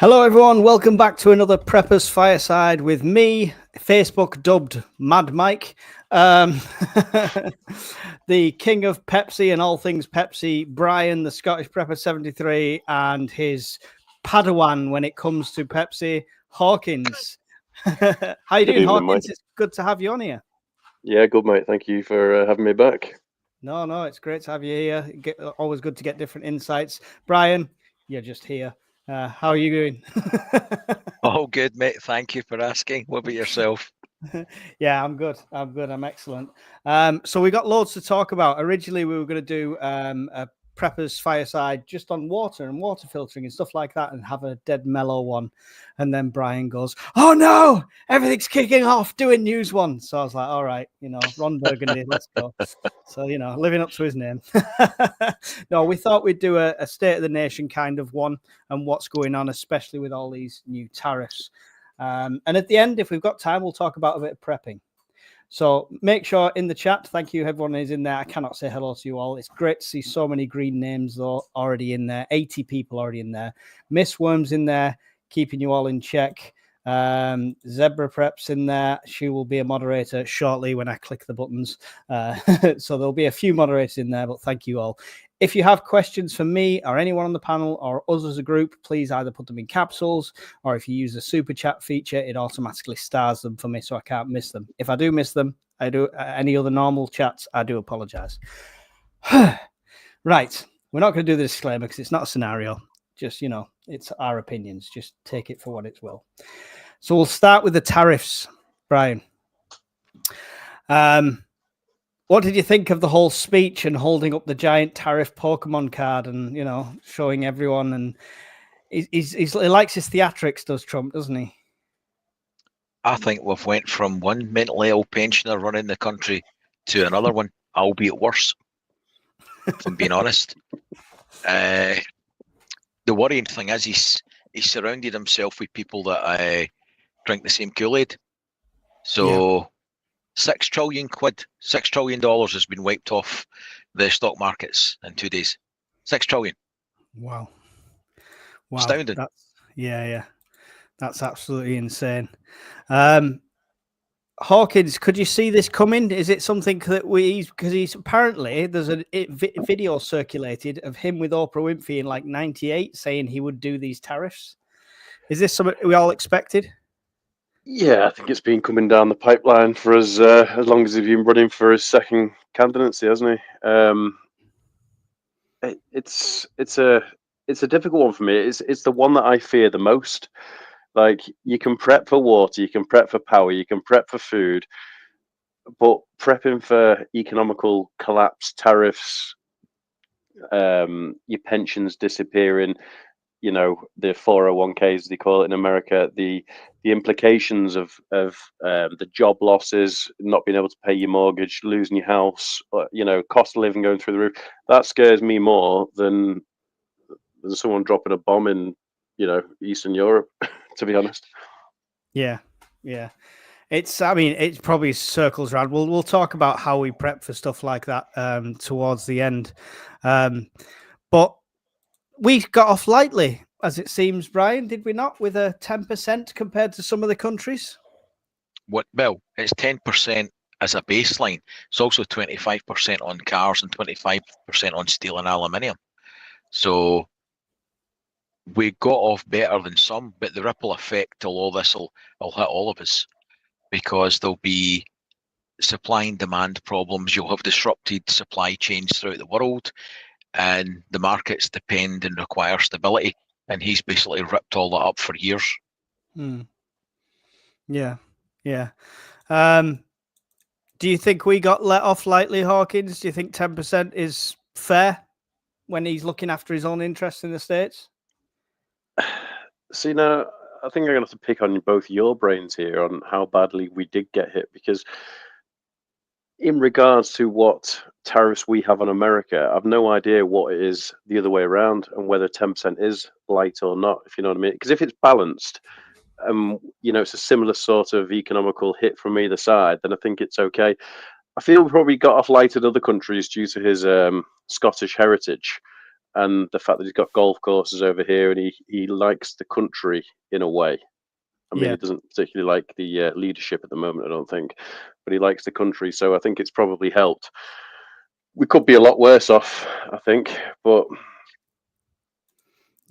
Hello, everyone. Welcome back to another Preppers Fireside with me, Facebook dubbed Mad Mike, the king of Pepsi and all things Pepsi, Brian, the Scottish Prepper 73, and his Padawan when it comes to Pepsi, Hawkins. How you doing, Hawkins? It's good to have you on here. Yeah, good, mate. Thank you for having me back. No, it's great to have you here. Always good to get different insights. Brian, you're just here. How are you doing? Oh, good, mate. Thank you for asking. What about yourself? Yeah, I'm good. I'm excellent. So we got loads to talk about. Originally, we were going to do a Preppers Fireside just on water and water filtering and stuff like that and have a dead mellow one. And then Brian goes, "Oh no, everything's kicking off, doing news one." So I was like, all right, Ron Burgundy, let's go. So, living up to his name. No, we thought we'd do a state of the nation kind of one and what's going on, especially with all these new tariffs. And at the end, if we've got time, we'll talk about a bit of prepping. So make sure in the chat, thank you, everyone is in there. I cannot say hello to you all. It's great to see so many green names though already in there. 80 people already in there. Miss Worm's in there, keeping you all in check. Zebra Prep's in there. She will be a moderator shortly when I click the buttons. So there'll be a few moderators in there, but thank you all. If you have questions for me or anyone on the panel or us as a group, please either put them in capsules or if you use the super chat feature, it automatically stars them for me so I can't miss them. If I do miss them, I do any other normal chats, I do apologize. Right. We're not going to do the disclaimer because it's not a scenario. Just, it's our opinions. Just take it for what it will. So we'll start with the tariffs, Brian. What did you think of the whole speech and holding up the giant tariff Pokemon card and, showing everyone? And he likes his theatrics, does Trump, doesn't he? I think we've went from one mentally ill pensioner running the country to another one, albeit worse, if I'm being honest. The worrying thing is he's surrounded himself with people that drink the same Kool-Aid. So... Yeah. 6 trillion quid, $6 trillion has been wiped off the stock markets in 2 days. 6 trillion. Wow. Astounding. Yeah. That's absolutely insane. Hawkins, could you see this coming? Is it something that because he's apparently there's a video circulated of him with Oprah Winfrey in like 98 saying he would do these tariffs. Is this something we all expected? Yeah, I think it's been coming down the pipeline for us as long as he's been running for his second candidacy, hasn't he? It's a difficult one for me. It's the one that I fear the most. Like, you can prep for water, you can prep for power, you can prep for food, but prepping for economical collapse, tariffs, your pensions disappearing, the 401ks they call it in America, the implications of the job losses, not being able to pay your mortgage, losing your house, cost of living going through the roof. That scares me more than someone dropping a bomb in Eastern Europe, to be honest. Yeah. It probably circles around. We'll talk about how we prep for stuff like that towards the end. But we got off lightly, as it seems, Brian, did we not, with a 10% compared to some of the countries? Well, it's 10% as a baseline. It's also 25% on cars and 25% on steel and aluminium. So we got off better than some, but the ripple effect till all this will hit all of us, because there'll be supply and demand problems. You'll have disrupted supply chains throughout the world, and the markets depend and require stability, and he's basically ripped all that up for years. Yeah. Do you think we got let off lightly, Hawkins? Do you think 10% is fair when he's looking after his own interests in the States? See, now, I think I'm going to have to pick on both your brains here on how badly we did get hit, because in regards to what tariffs we have on America, I've no idea what it is the other way around and whether 10% is light or not, if you know what I mean. Because if it's balanced, it's a similar sort of economical hit from either side, then I think it's okay. I feel we probably got off light in other countries due to his Scottish heritage. and the fact that he's got golf courses over here, and he likes the country in a way. I mean, Yeah. he doesn't particularly like the leadership at the moment, I don't think, but he likes the country. So I think it's probably helped. We could be a lot worse off, I think, but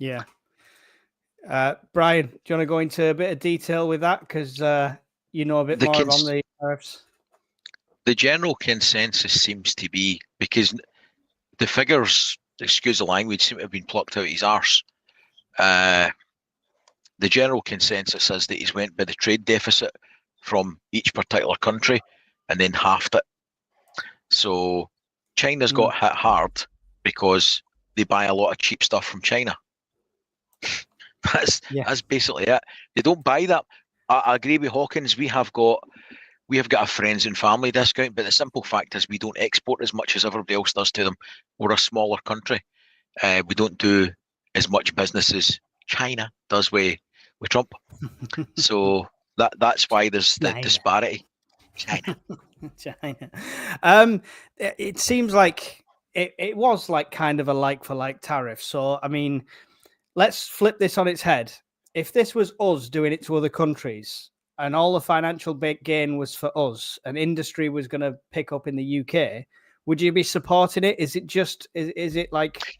Yeah. Brian, do you want to go into a bit of detail with that? Because you know a bit more on the tariffs. The general consensus seems to be, because the figures, excuse the language, seem to have been plucked out of his arse. The general consensus is that he's went by the trade deficit from each particular country and then halved it. So China's got hit hard because they buy a lot of cheap stuff from China. That's basically it. They don't buy that. I agree with Hawkins. We have got a friends and family discount, but the simple fact is we don't export as much as everybody else does to them. We're a smaller country. We don't do as much business as China does with Trump. So that's why there's the disparity. China. It seems like it was like kind of a like for like tariff. So I mean, let's flip this on its head. If this was us doing it to other countries and all the financial gain was for us and industry was going to pick up in the UK, would you be supporting it? Is it just, is it like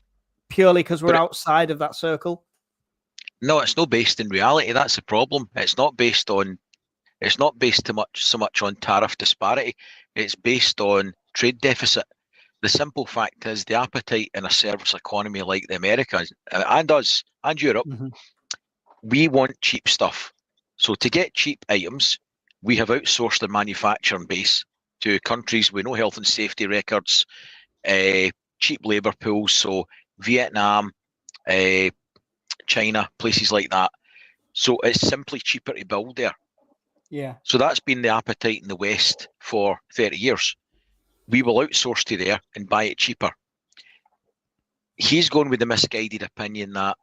purely because we're outside of that circle? No, it's not based in reality. That's the problem. It's not based so much on tariff disparity. It's based on trade deficit. The simple fact is the appetite in a service economy like the Americas and us and Europe, we want cheap stuff. So to get cheap items, we have outsourced the manufacturing base to countries with no health and safety records, cheap labour pools, so Vietnam, China, places like that. So it's simply cheaper to build there. Yeah. So that's been the appetite in the West for 30 years. We will outsource to there and buy it cheaper. He's going with the misguided opinion that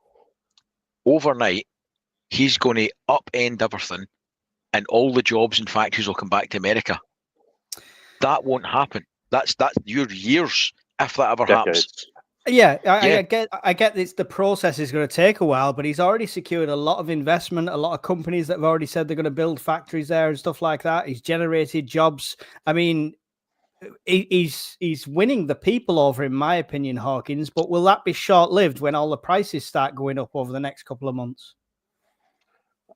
overnight he's going to upend everything and all the jobs and factories will come back to America. That won't happen. That's your years if that ever happens. Yeah, I get this. The process is going to take a while, but he's already secured a lot of investment, a lot of companies that have already said they're going to build factories there and stuff like that. He's generated jobs. I mean, he's winning the people over, in my opinion, Hawkins. But will that be short-lived when all the prices start going up over the next couple of months?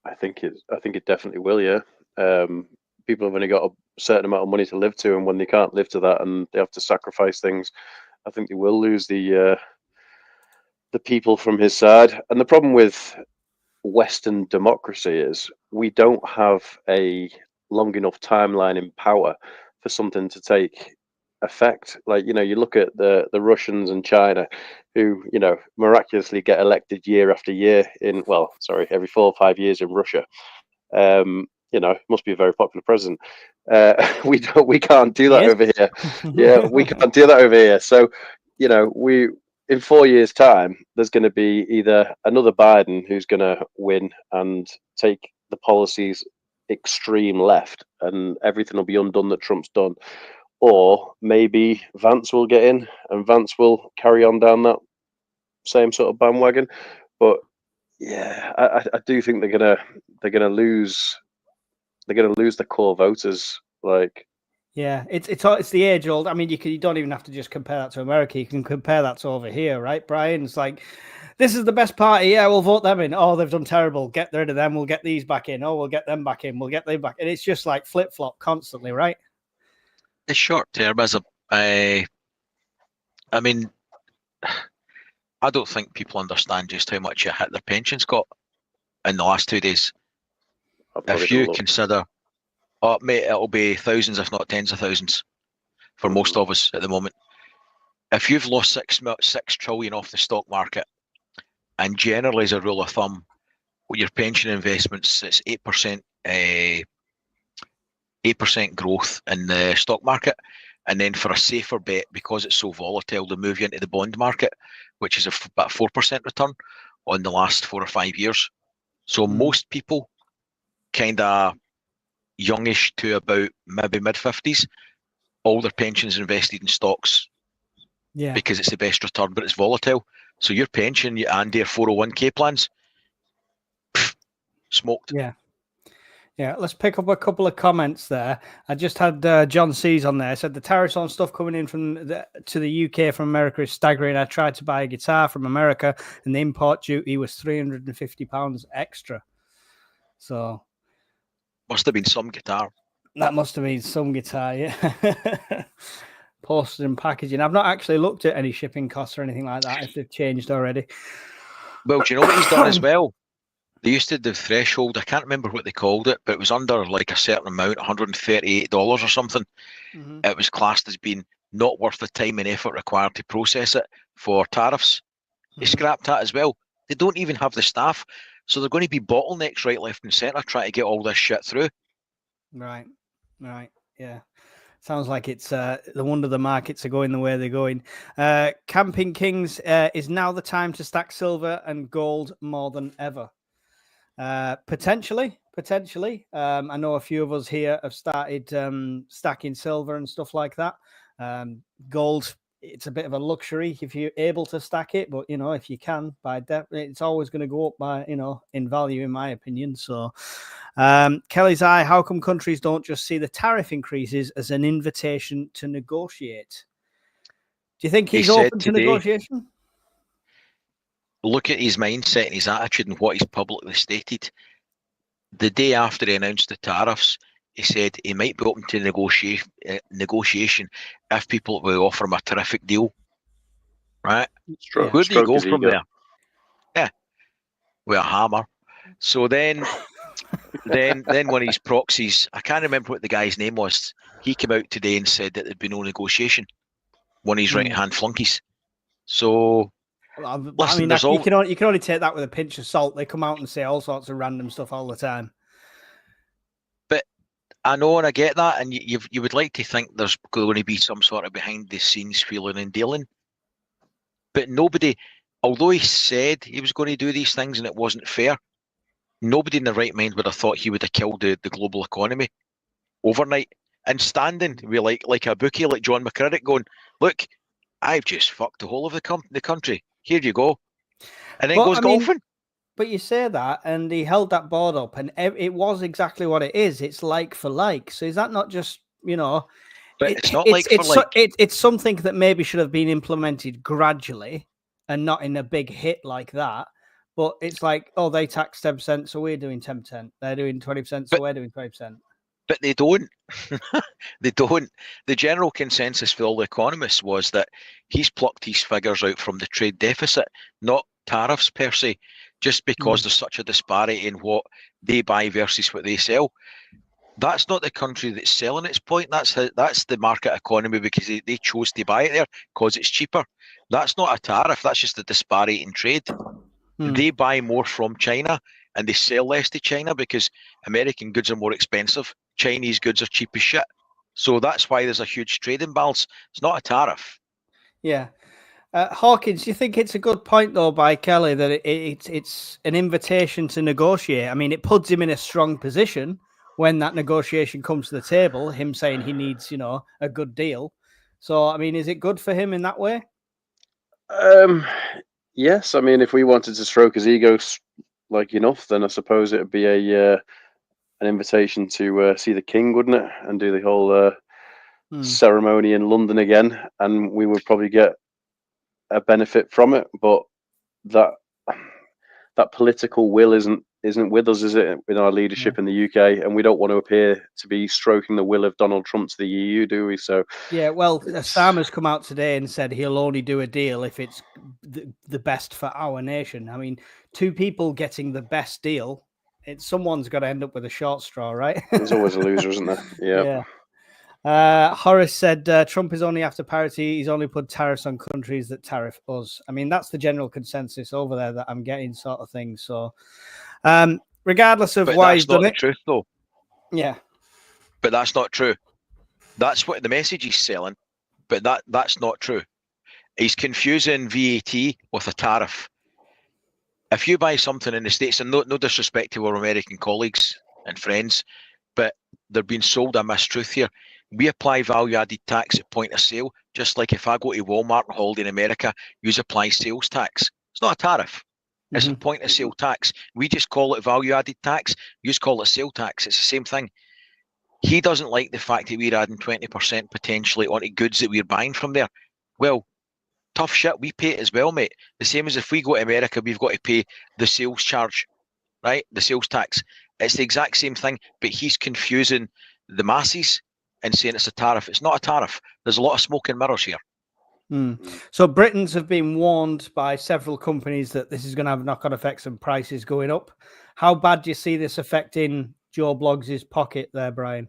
I think it definitely will. Yeah, people have only got a certain amount of money to live to, and when they can't live to that and they have to sacrifice things, I think they will lose the people from his side. And the problem with Western democracy is we don't have a long enough timeline in power for something to take effect. Like, you look at the Russians and China, who, miraculously get elected year after year every 4 or 5 years in Russia. Must be a very popular president. We can't do that over here. Yeah, we can't do that over here. So, we in 4 years' time, there's going to be either another Biden who's going to win and take the policies extreme left, and everything will be undone that Trump's done, or maybe Vance will get in and Vance will carry on down that same sort of bandwagon. But yeah, I do think they're gonna lose. They're going to lose the core voters. Like, yeah, it's the age old. I mean, you don't even have to just compare that to America. You can compare that to over here, right, Brian? It's like, this is the best party. Yeah, we'll vote them in. Oh, they've done terrible. Get rid of them. We'll get these back in. Oh, we'll get them back in. We'll get them back. And it's just like flip flop constantly, right? It's short term as I mean, I don't think people understand just how much it hit their pensions got in the last 2 days. If you consider, mate, it'll be thousands, if not tens of thousands, for most of us at the moment. If you've lost 6 trillion off the stock market, and generally as a rule of thumb, with your pension investments, it's 8%, 8% growth in the stock market, and then for a safer bet, because it's so volatile, they move you into the bond market, which is about 4% return on the last 4 or 5 years. So most people, kind of youngish to about maybe mid-50s, all their pensions invested in stocks, because it's the best return, but it's volatile. So your pension and their 401k plans, smoked. Yeah. Yeah, let's pick up a couple of comments there. I just had John C's on there. Said the tariffs on stuff coming in to the UK from America is staggering. I tried to buy a guitar from America, and the import duty was £350 extra. So Must have been some guitar. that must have been some guitar, yeah. Postage and packaging. I've not actually looked at any shipping costs or anything like that if they've changed already. Well, do you know what he's done as well? They used to do threshold. I can't remember what they called it, but it was under like a certain amount, $138 or something. Mm-hmm. It was classed as being not worth the time and effort required to process it for tariffs. They scrapped that as well. They don't even have the staff. So they're going to be bottlenecks right, left and centre trying to get all this shit through. Right. Yeah. Sounds like it's the wonder the markets are going the way they're going. Camping Kings is now the time to stack silver and gold more than ever. Potentially. I know a few of us here have started stacking silver and stuff like that. Gold, it's a bit of a luxury if you're able to stack it, but if you can, it's always going to go up by in value, in my opinion. So Kelly's eye, how come countries don't just see the tariff increases as an invitation to negotiate? Do you think he's open to negotiation? Look at his mindset and his attitude and what he's publicly stated. The day after he announced the tariffs, he said he might be open to negotiation if people will offer him a terrific deal. Right? Where do you go from there? Yeah, with a hammer. So then one of his proxies, I can't remember what the guy's name was, he came out today and said that there'd be no negotiation. One of his right-hand flunkies. So... Listen, you can only take that with a pinch of salt. They come out and say all sorts of random stuff all the time. But I know and I get that, and you would like to think there's going to be some sort of behind the scenes feeling and dealing. But nobody, although he said he was going to do these things and it wasn't fair, nobody in their right mind would have thought he would have killed the global economy overnight. And standing with like a bookie like John McCriddick going, look, I've just fucked the whole of the country. Here you go. And then goes golfing. But you say that, and he held that board up, and it was exactly what it is. It's like for like. So is that not just, But it's not like for like. It's something that maybe should have been implemented gradually and not in a big hit like that. But it's like, oh, they tax 10%, so we're doing 10%. They're doing 20%, so we're doing 20%. But they don't. They don't. The general consensus for all the economists was that he's plucked his figures out from the trade deficit, not tariffs per se, just because there's such a disparity in what they buy versus what they sell. That's not the country that's selling its point. That's the market economy because they chose to buy it there because it's cheaper. That's not a tariff. That's just a disparity in trade. They buy more from China and they sell less to China because American goods are more expensive. Chinese goods are cheap as shit. So that's why there's a huge trade imbalance. It's not a tariff. Yeah. Hawkins, do you think it's a good point, though, by Kelly, that it's an invitation to negotiate? I mean, it puts him in a strong position when that negotiation comes to the table, him saying he needs, a good deal. So, I mean, is it good for him in that way? Yes. I mean, if we wanted to stroke his ego enough, then I suppose it would be an invitation to see the king, wouldn't it? And do the whole ceremony in London again. And we would probably get a benefit from it. But that political will isn't with us, is it? With our leadership in the UK, and we don't want to appear to be stroking the will of Donald Trump to the EU, do we? So yeah, well, Starmer's come out today and said he'll only do a deal if it's the best for our nation. I mean, two people getting the best deal, someone's got to end up with a short straw, right? There's always a loser, isn't there? Yeah. Horace said Trump is only after parity. He's only put tariffs on countries that tariff us. I mean, that's the general consensus over there that I'm getting, sort of thing. So, regardless of why he's done it, truth though. Yeah, but that's not true. That's what the message he's selling, but that's not true. He's confusing VAT with a tariff. If you buy something in the States, and no disrespect to our American colleagues and friends, but they're being sold a mistruth here. We apply value-added tax at point of sale, just like if I go to Walmart and Holiday in America, you apply sales tax. It's not a tariff. It's a point of sale tax. We just call it value-added tax. You just call it sale tax. It's the same thing. He doesn't like the fact that we're adding 20% potentially onto goods that we're buying from there. Well, tough shit, we pay it as well, mate. The same as if we go to America, we've got to pay the sales charge, right? The sales tax. It's the exact same thing, but he's confusing the masses and saying it's a tariff. It's not a tariff. There's a lot of smoke and mirrors here. So Britons have been warned by several companies that this is going to have knock-on effects and prices going up. How bad do you see this affecting Joe Bloggs' pocket there, Brian?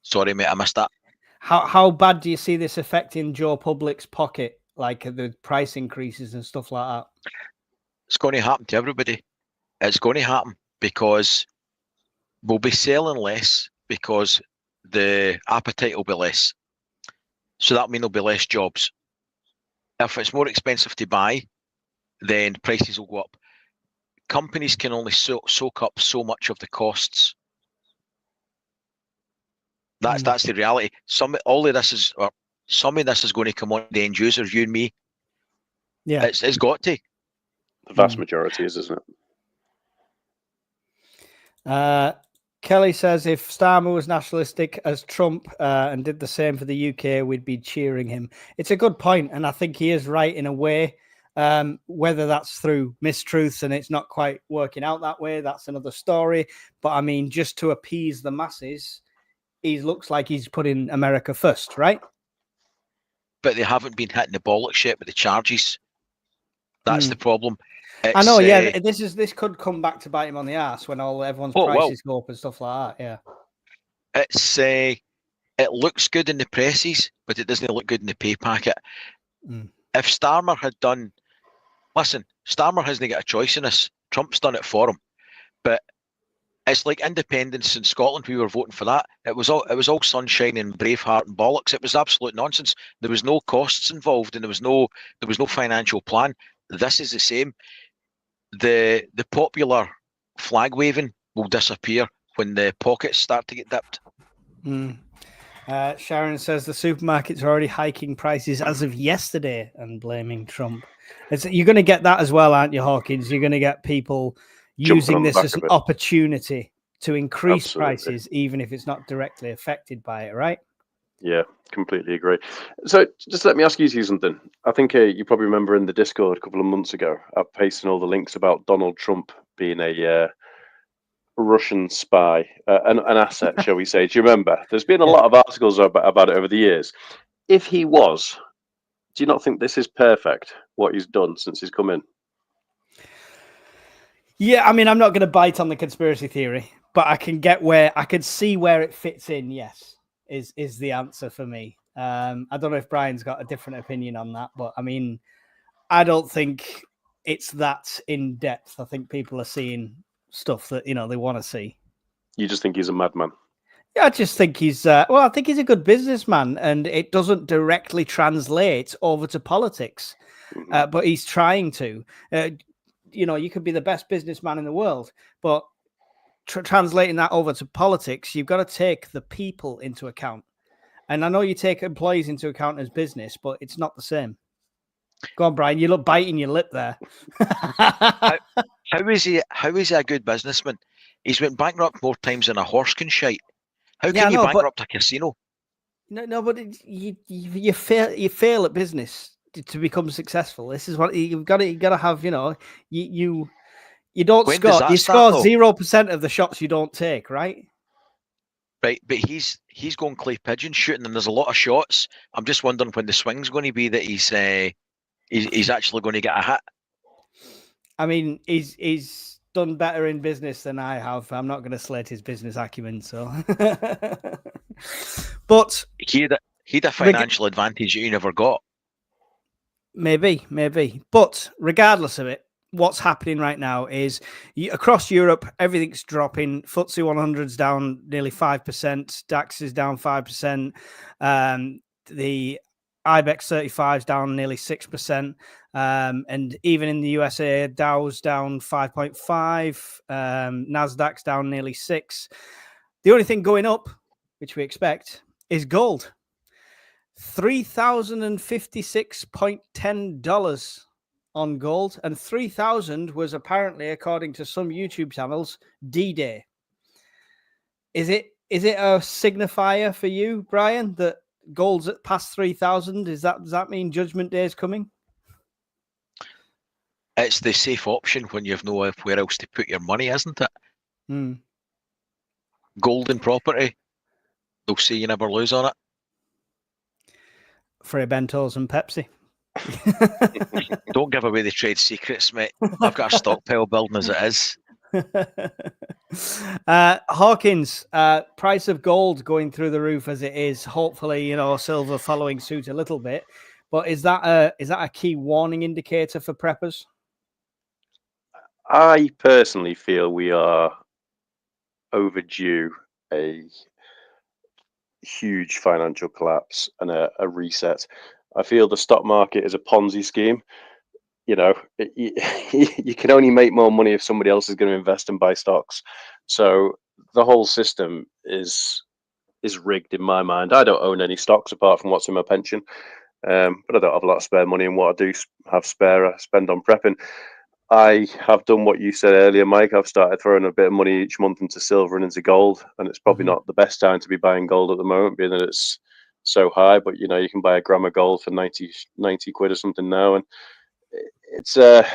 Sorry, mate, I missed that. How bad do you see this affecting Joe Public's pocket, like the price increases and stuff like that? It's going to happen to everybody. It's going to happen because we'll be selling less because the appetite will be less. So that means there'll be less jobs. If it's more expensive to buy, then prices will go up. Companies can only soak up so much of the costs. That's the reality. Some of this is going to come on the end user, you and me. Yeah, it's got to. The vast majority is, isn't it? Kelly says if Starmer was nationalistic as Trump and did the same for the UK, we'd be cheering him. It's a good point, and I think he is right in a way. Whether that's through mistruths and it's not quite working out that way, that's another story. But I mean, just to appease the masses, he looks like he's putting America first, right? But they haven't been hitting the bollocks yet with the charges. That's the problem. I know, yeah. This could come back to bite him on the ass when everyone's prices go up and stuff like that. Yeah, it looks good in the presses, but it doesn't look good in the pay packet. If Starmer had done, listen, Starmer hasn't got a choice in this. Trump's done it for him, but it's like independence in Scotland. We were voting for that. It was all sunshine and Braveheart and bollocks. It was absolute nonsense. There was no costs involved, and there was no financial plan. This is the same. The popular flag waving will disappear when the pockets start to get dipped. Sharon says the supermarkets are already hiking prices as of yesterday and blaming Trump. You're going to get that as well, aren't you, Hawkins? You're going to get people using this as an opportunity to increase prices, even if it's not directly affected by it, right? Yeah, completely agree. So just let me ask you something. I think you probably remember in the Discord a couple of months ago, I pasted all the links about Donald Trump being a Russian spy, an asset, shall we say. Do you remember? There's been a lot of articles about it over the years. If he was, do you not think this is perfect, what he's done since he's come in? Yeah, I mean, I'm not going to bite on the conspiracy theory, but I can see where it fits in. Yes, is the answer for me. I don't know if Brian's got a different opinion on that, but I mean, I don't think it's that in depth. I think people are seeing stuff that they want to see. You just think he's a madman? Yeah, I just think he's I think he's a good businessman, and it doesn't directly translate over to politics, but he's trying to. You could be the best businessman in the world, but translating that over to politics, you've got to take the people into account. And I know you take employees into account as business, but it's not the same. Go on, Brian. You look biting your lip there. How is he a good businessman? He's went bankrupt more times than a horse can shite. How can you bankrupt a casino? No, but you fail at business to become successful. This is what you've got to have. You don't score. You score 0% of the shots you don't take, right? Right, but he's going clay pigeon shooting, and there's a lot of shots. I'm just wondering when the swing's going to be that he's actually going to get a hit. I mean, he's done better in business than I have. I'm not going to slate his business acumen. So, but he had a financial advantage you never got. Maybe. But regardless of it, what's happening right now is across Europe, everything's dropping. FTSE 100's down nearly 5%. DAX is down 5%. The IBEX 35 is down nearly 6%. And even in the USA, Dow's down 5.5. Nasdaq's down nearly 6%. The only thing going up which we expect, is gold. $3,056.10 on gold, and 3,000 was apparently, according to some YouTube channels, D-Day. Is it a signifier for you, Brian, that gold's at past 3,000? Does that mean Judgment Day is coming? It's the safe option when you've nowhere else to put your money, isn't it? Gold and property, they'll say you never lose on it. Free bentos and Pepsi. Don't give away the trade secrets, mate. I've got a stockpile building as it is. Hawkins, price of gold going through the roof as it is. Hopefully, silver following suit a little bit. But is that a key warning indicator for preppers? I personally feel we are overdue a huge financial collapse and a reset. I feel the stock market is a Ponzi scheme. You can only make more money if somebody else is going to invest and buy stocks. So the whole system is rigged in my mind. I don't own any stocks apart from what's in my pension, but I don't have a lot of spare money, and what I do have spare, I spend on prepping. I have done what you said earlier, Mike. I've started throwing a bit of money each month into silver and into gold, and it's probably not the best time to be buying gold at the moment, being that it's so high. But you can buy a gram of gold for 90 quid or something now, and it's a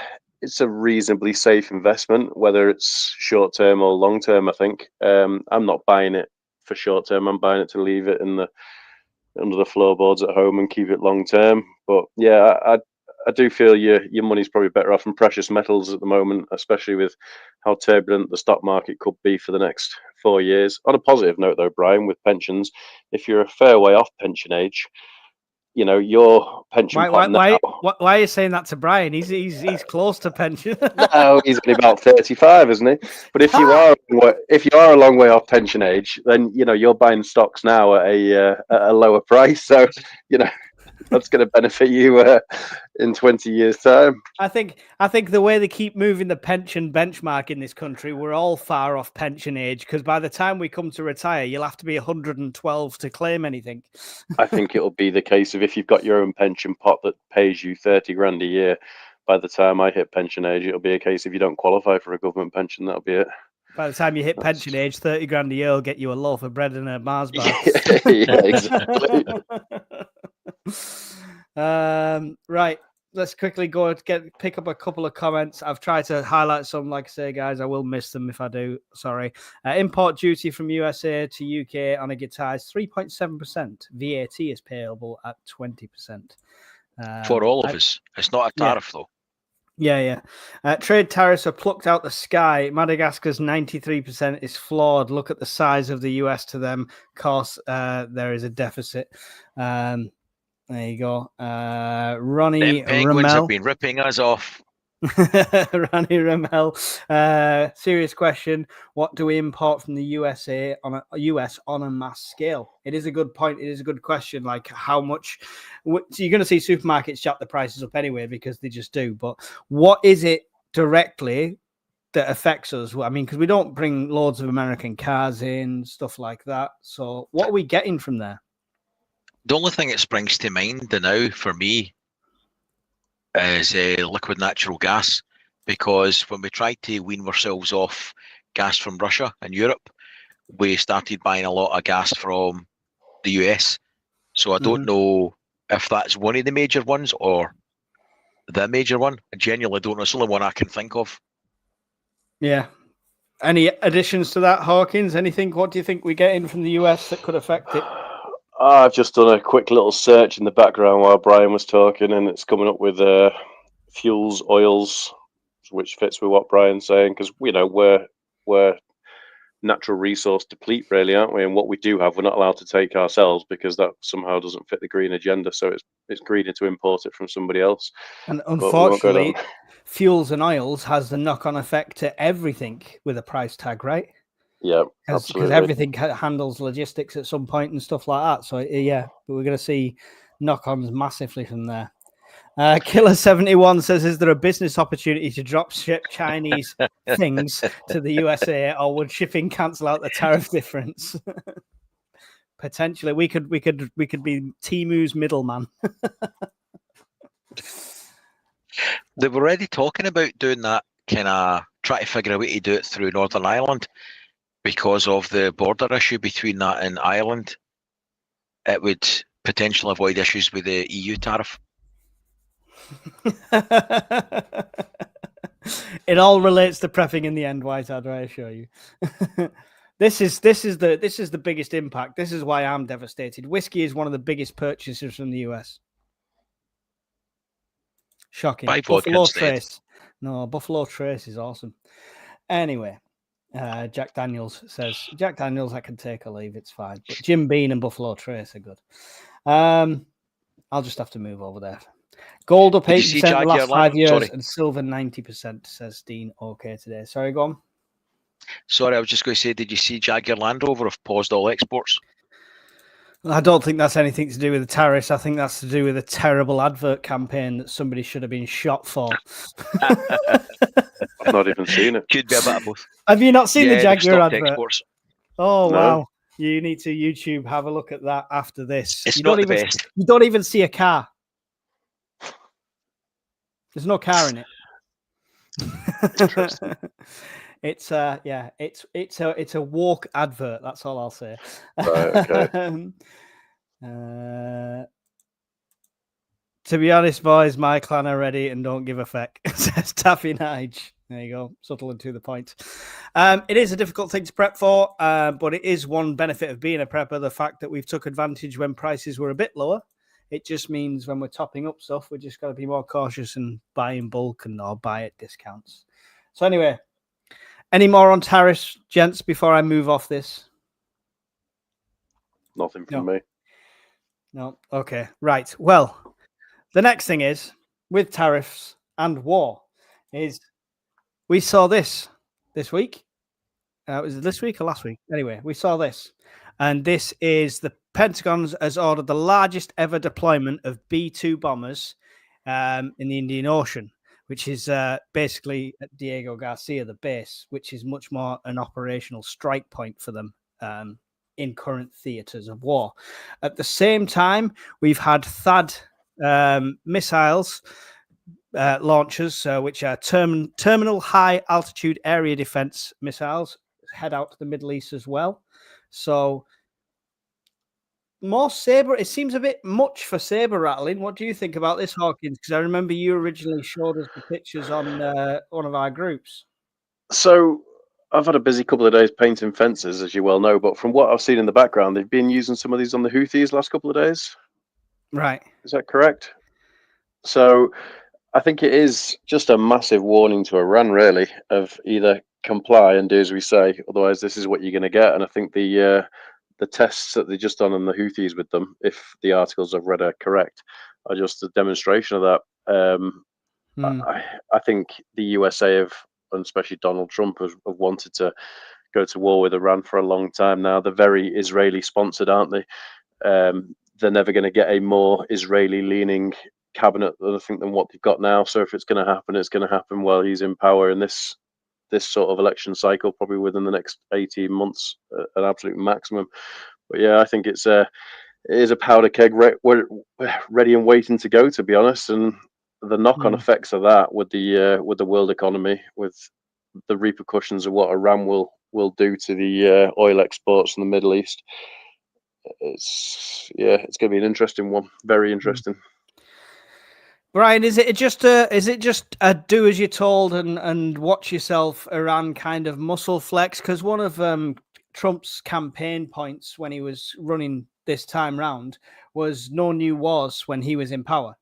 reasonably safe investment, whether it's short term or long term. I think I'm not buying it for short term. I'm buying it to leave it under the floorboards at home and keep it long term. But yeah, I do feel your money's probably better off in precious metals at the moment, especially with how turbulent the stock market could be for the next 4 years. On a positive note, though, Brian, with pensions, if you're a fair way off pension age, your pension pot now. Why are you saying that to Brian? He's close to pension. No, he's only about 35, isn't he? But if you are a long way off pension age, then you're buying stocks now at a lower price. So that's going to benefit you in 20 years' time. I think the way they keep moving the pension benchmark in this country, we're all far off pension age, because by the time we come to retire, you'll have to be 112 to claim anything. I think it'll be the case of if you've got your own pension pot that pays you 30 grand a year, by the time I hit pension age, it'll be a case if you don't qualify for a government pension, that'll be it. By the time you hit pension age, 30 grand a year will get you a loaf of bread and a Mars bar. Yeah, exactly. Right, let's quickly go pick up a couple of comments. I've tried to highlight some. Like I say, guys, I will miss them if I do. Sorry. Import duty from USA to UK on a guitar is 3.7%. VAT is payable at 20%. For all of us. It's not a tariff, though. Yeah. Trade tariffs are plucked out the sky. Madagascar's 93% is flawed. Look at the size of the US to them. Of course, there is a deficit. There you go. Ronnie Penguins Ramel have been ripping us off. Ronnie Ramel. Serious question. What do we import from the US on a mass scale? It is a good point. It is a good question. Like how much? So you're going to see supermarkets jack the prices up anyway because they just do. But what is it directly that affects us? I mean, because we don't bring loads of American cars in, stuff like that. So what are we getting from there? The only thing that springs to mind now for me is liquid natural gas, because when we tried to wean ourselves off gas from Russia and Europe, we started buying a lot of gas from the US. So I don't know if that's one of the major ones or the major one. I genuinely don't know. It's the only one I can think of. Yeah. Any additions to that, Hawkins? Anything? What do you think we're getting from the US that could affect it? I've just done a quick little search in the background while Brian was talking, and it's coming up with fuels, oils, which fits with what Brian's saying, because we're natural resource deplete, really, aren't we? And what we do have, we're not allowed to take ourselves because that somehow doesn't fit the green agenda. So it's greener to import it from somebody else. And unfortunately, fuels and oils has the knock-on effect to everything with a price tag, right? Yeah, absolutely. Because everything handles logistics at some point and stuff like that. So yeah, but we're going to see knock-ons massively from there. Killer 71 says, is there a business opportunity to drop ship Chinese things to the USA, or would shipping cancel out the tariff difference? Potentially, we could be Timu's middleman. They were already talking about doing that, kind of try to figure a way to do it through Northern Ireland because of the border issue between that and Ireland. It would potentially avoid issues with the EU tariff. It all relates to prepping in the end, Whitehead, I assure you. This is the biggest impact. This is why I'm devastated. Whiskey is one of the biggest purchasers from the US. Shocking. Buy vodka Buffalo instead. Trace. No, Buffalo Trace is awesome. Anyway, Jack Daniels says, Jack Daniels, I can take or leave. It's fine. But Jim Beam and Buffalo Trace are good. I'll just have to move over there. Gold up 8% in the last 5 years and silver 90%, says Dean. Okay, today. Sorry, go on. Sorry, I was just going to say, did you see Jaguar Land Rover have paused all exports? I don't think that's anything to do with the tariffs. I think that's to do with a terrible advert campaign that somebody should have been shot for. I've not even seen it. Could be a bit of both. Have you not seen the Jaguar advert? Exports. Oh, No. wow. You need to YouTube, have a look at that after this. It's not the best. You don't even see a car. There's no car in it. It's a woke advert. That's all I'll say. Right, okay. To be honest, boys, my clan are ready and don't give a feck, says Taffy Nige. There you go, subtle and to the point. It is a difficult thing to prep for, but it is one benefit of being a prepper, the fact that we've took advantage when prices were a bit lower. It just means when we're topping up stuff, we just got to be more cautious and buy in bulk and or buy at discounts. So anyway, any more on tariffs, gents, before I move off this? Nothing from me. No. Okay. Right. Well, the next thing is with tariffs and war is we saw this week. Was it this week or last week? Anyway, we saw this. And this is the Pentagon has ordered the largest ever deployment of B-2 bombers in the Indian Ocean, which is basically at Diego Garcia, the base, which is much more an operational strike point for them in current theaters of war. At the same time, we've had THAAD missiles launchers, which are terminal high altitude area defense missiles, head out to the Middle East as well. So more saber, it seems a bit much for saber rattling. What do you think about this, Hawkins? Because I remember you originally showed us the pictures on one of our groups. So I've had a busy couple of days painting fences, as you well know, but from what I've seen in the background, they've been using some of these on the Houthis last couple of days. Right. Is that correct? So I think it is just a massive warning to Iran, really, of either comply and do as we say, otherwise this is what you're going to get. And I think the tests that they just done on the Houthis with them, if the articles I've read are correct, are just a demonstration of that. I think the USA have, and especially Donald Trump, have wanted to go to war with Iran for a long time now. They're very Israeli sponsored, aren't they? They're never going to get a more Israeli-leaning cabinet, I think, than what they've got now. So if it's going to happen, it's going to happen while he's in power in this sort of election cycle, probably within the next 18 months, an absolute maximum. But yeah, I think it is a powder keg ready and waiting to go, to be honest. And the knock-on effects of that with the world economy, with the repercussions of what Iran will do to the oil exports in the Middle East, it's going to be an interesting one. Very interesting. Brian, is it just a do as you're told and watch yourself Iran kind of muscle flex? Because one of Trump's campaign points when he was running this time round was no new wars when he was in power.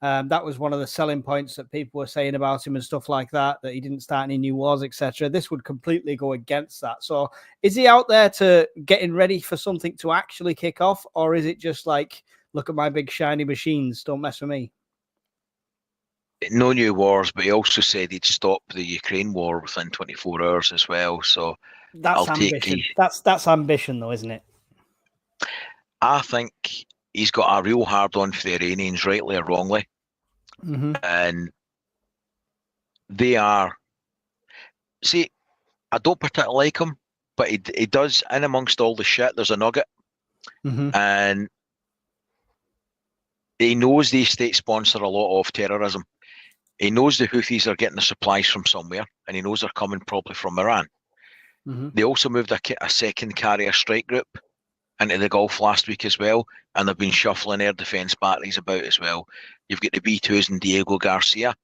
That was one of the selling points that people were saying about him and stuff like that he didn't start any new wars, etc. This would completely go against that. So is he out there to getting ready for something to actually kick off, or is it just like, look at my big shiny machines, don't mess with me? No new wars, but he also said he'd stop the Ukraine war within 24 hours as well. So that's ambition. That's ambition, though, isn't it? I think he's got a real hard on for the Iranians, rightly or wrongly. And they are. See, I don't particularly like him, but he does, in amongst all the shit, there's a nugget. And he knows these states sponsor a lot of terrorism. He knows the Houthis are getting their supplies from somewhere, and he knows they're coming probably from Iran. They also moved a second carrier strike group into the Gulf last week as well, and they've been shuffling air defence batteries about as well. You've got the B-2s and Diego Garcia.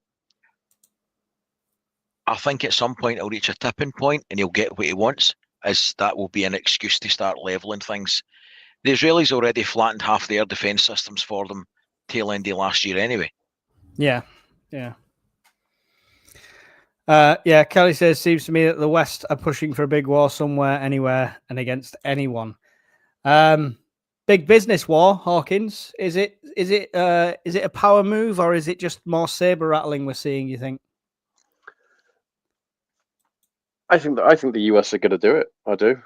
I think at some point he'll reach a tipping point and he'll get what he wants, as that will be an excuse to start levelling things. The Israelis already flattened half the air defence systems for them tail end of last year anyway. Yeah. Kelly says, seems to me that the West are pushing for a big war somewhere, anywhere, and against anyone. Big business war, Hawkins. Is it a power move, or is it just more saber rattling we're seeing, you think? I think the US are going to do it. I do.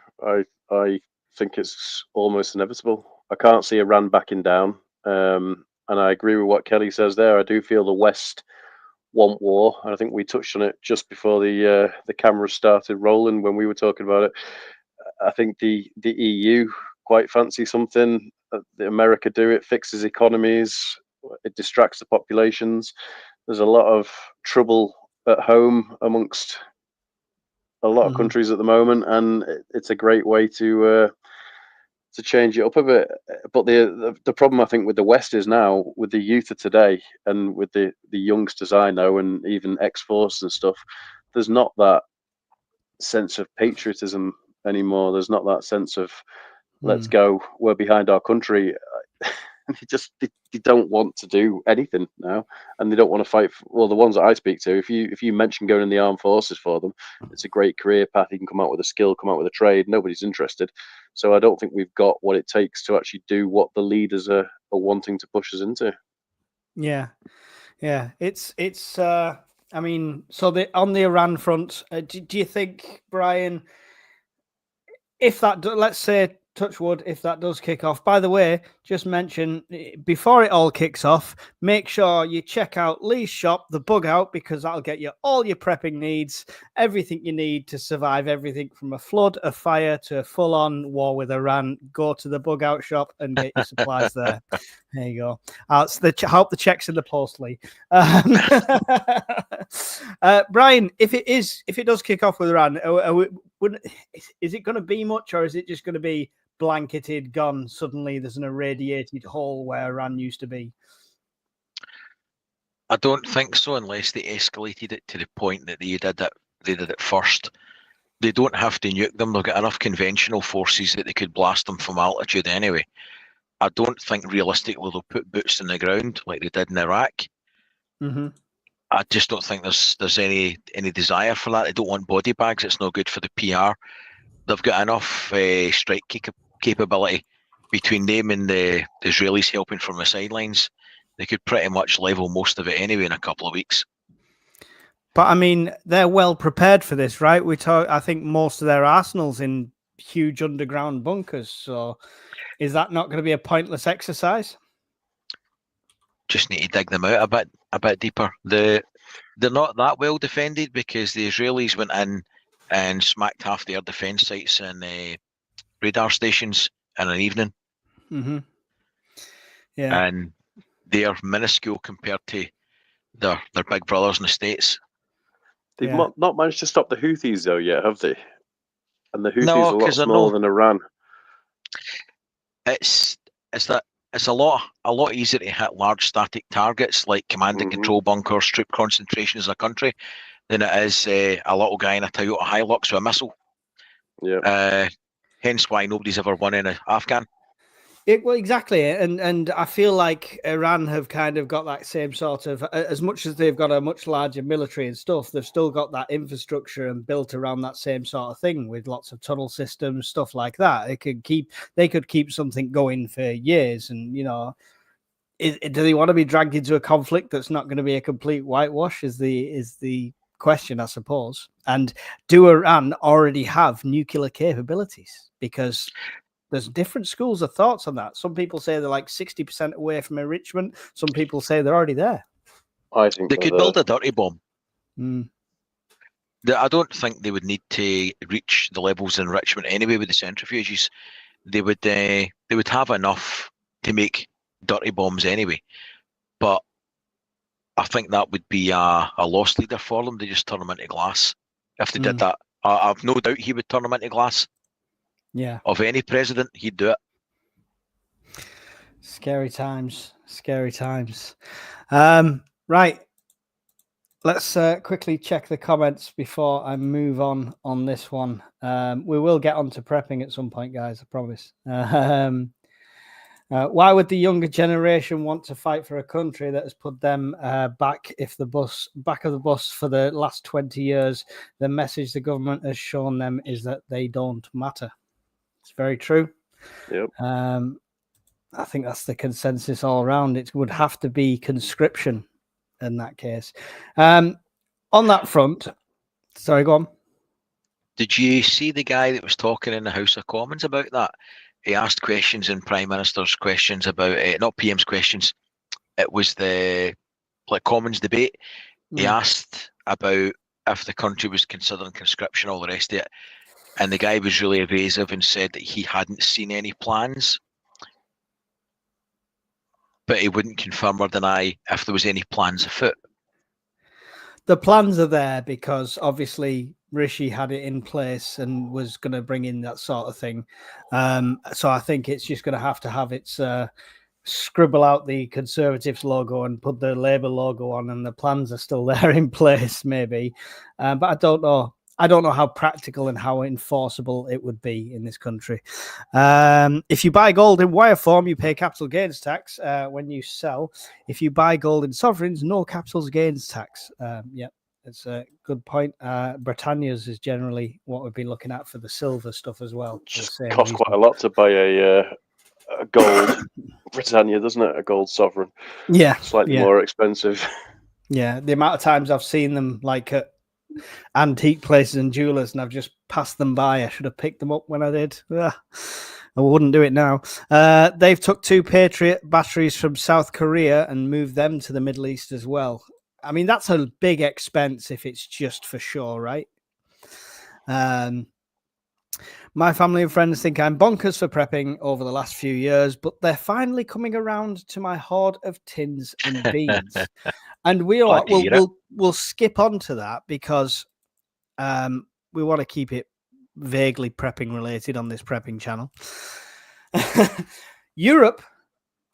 I think it's almost inevitable. I can't see Iran backing down. And I agree with what Kelly says there. I do feel the West want war, and I think we touched on it just before the cameras started rolling when we were talking about it. I think the EU quite fancy something. The America do it, fixes economies, it distracts the populations. There's a lot of trouble at home amongst a lot of countries at the moment, and it's a great way to change it up a bit. But the problem I think with the West is now, with the youth of today and with the youngsters I know, and even ex-force and stuff, there's not that sense of patriotism anymore. There's not that sense of let's go, we're behind our country. They don't want to do anything now, and they don't want to fight well, the ones that I speak to, if you mention going in the armed forces for them, it's a great career path. You can come out with a skill, come out with a trade. Nobody's interested. So I don't think we've got what it takes to actually do what the leaders are wanting to push us into. Yeah. It's I mean, so on the Iran front, do you think, Brian, if that, let's say, touch wood, if that does kick off, by the way, just mention before it all kicks off, make sure you check out Lee's shop, The Bug Out, because that'll get you all your prepping needs, everything you need to survive everything from a flood, a fire, to a full-on war with Iran. Go to The Bug Out shop and get your supplies there. There you go. Hope the check's in the post, Lee. Brian, if it does kick off with Iran, is it going to be much, or is it just going to be blanketed, gone? Suddenly there's an irradiated hole where Iran used to be? I don't think so, unless they escalated it to the point that they did it first. They don't have to nuke them. They've got enough conventional forces that they could blast them from altitude anyway. I don't think realistically they'll put boots in the ground like they did in Iraq. I just don't think there's any desire for that. They don't want body bags. It's no good for the PR. They've got enough strike capability between them and the Israelis helping from the sidelines. They could pretty much level most of it anyway in a couple of weeks. But I mean, they're well prepared for this, right? I think most of their arsenal's in huge underground bunkers. So is that not going to be a pointless exercise? Just need to dig them out a bit deeper. They're not that well defended, because the Israelis went in and smacked half their defence sites and radar stations in an evening. Yeah, and they're minuscule compared to their big brothers in the States. They've not managed to stop the Houthis though yet, have they? And the Houthis are a lot they're smaller than Iran. It's a lot easier to hit large static targets like command and control bunkers, troop concentrations in a country, than it is a little guy in a Toyota Hilux with a missile. Yeah. Hence why nobody's ever won in Afghan. Well, exactly, and I feel like Iran have kind of got that same sort of, as much as they've got a much larger military and stuff, they've still got that infrastructure and built around that same sort of thing with lots of tunnel systems, stuff like that. They could keep something going for years, and do they want to be dragged into a conflict that's not going to be a complete whitewash? Is the question, I suppose. And do Iran already have nuclear capabilities? Because there's different schools of thoughts on that. Some people say they're like 60% away from enrichment. Some people say they're already there. I think they could build a dirty bomb. I don't think they would need to reach the levels of enrichment anyway with the centrifuges. they would have enough to make dirty bombs anyway. But I think that would be a loss leader for them. They just turn them into glass. If they did that, I've no doubt he would turn them into glass. Yeah. Of any president, he'd do it. Scary times. Scary times. Right. Let's quickly check the comments before I move on this one. We will get on to prepping at some point, guys, I promise. Why would the younger generation want to fight for a country that has put them back of the bus for the last 20 years? The message the government has shown them is that they don't matter. It's very true. Yep. I think that's the consensus all around. It would have to be conscription in that case. On that front, sorry, go on. Did you see the guy that was talking in the House of Commons about that? He asked questions and Prime Minister's questions about it, not PM's questions. It was the Commons debate. He asked about if the country was considering conscription, all the rest of it. And the guy was really evasive and said that he hadn't seen any plans. But he wouldn't confirm or deny if there was any plans afoot. The plans are there because obviously Rishi had it in place and was going to bring in that sort of thing. So I think it's just going to have its scribble out the Conservatives logo and put the Labour logo on, and the plans are still there in place, maybe. But I don't know. I don't know how practical and how enforceable it would be in this country. If you buy gold in wire form, you pay capital gains tax when you sell. If you buy gold in sovereigns, no capital gains tax. Yeah, it's a good point. Britannia's is generally what we've been looking at for the silver stuff as well. Just costs quite a lot to buy a gold Britannia, doesn't it? A gold sovereign. Yeah. Slightly more expensive. Yeah, the amount of times I've seen them like at antique places and jewelers and I've just passed them by. I should have picked them up when I did. I wouldn't do it now. They've took 2 Patriot batteries from South Korea and moved them to the Middle East as well. I mean, that's a big expense if it's just for sure, right? My family and friends think I'm bonkers for prepping over the last few years, but they're finally coming around to my hoard of tins and beans. And we'll skip on to that because we want to keep it vaguely prepping related on this prepping channel. Europe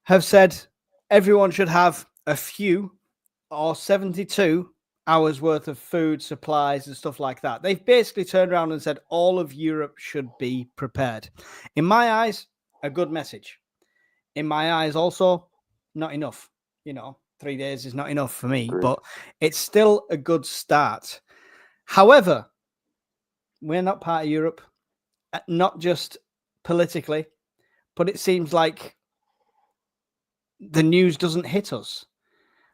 have said everyone should have a few or 72 hours worth of food supplies and stuff like that. They've basically turned around and said all of Europe should be prepared. In my eyes, a good message. In my eyes, also, not enough. 3 days is not enough for me, but it's still a good start. However, we're not part of Europe, not just politically, but it seems like the news doesn't hit us.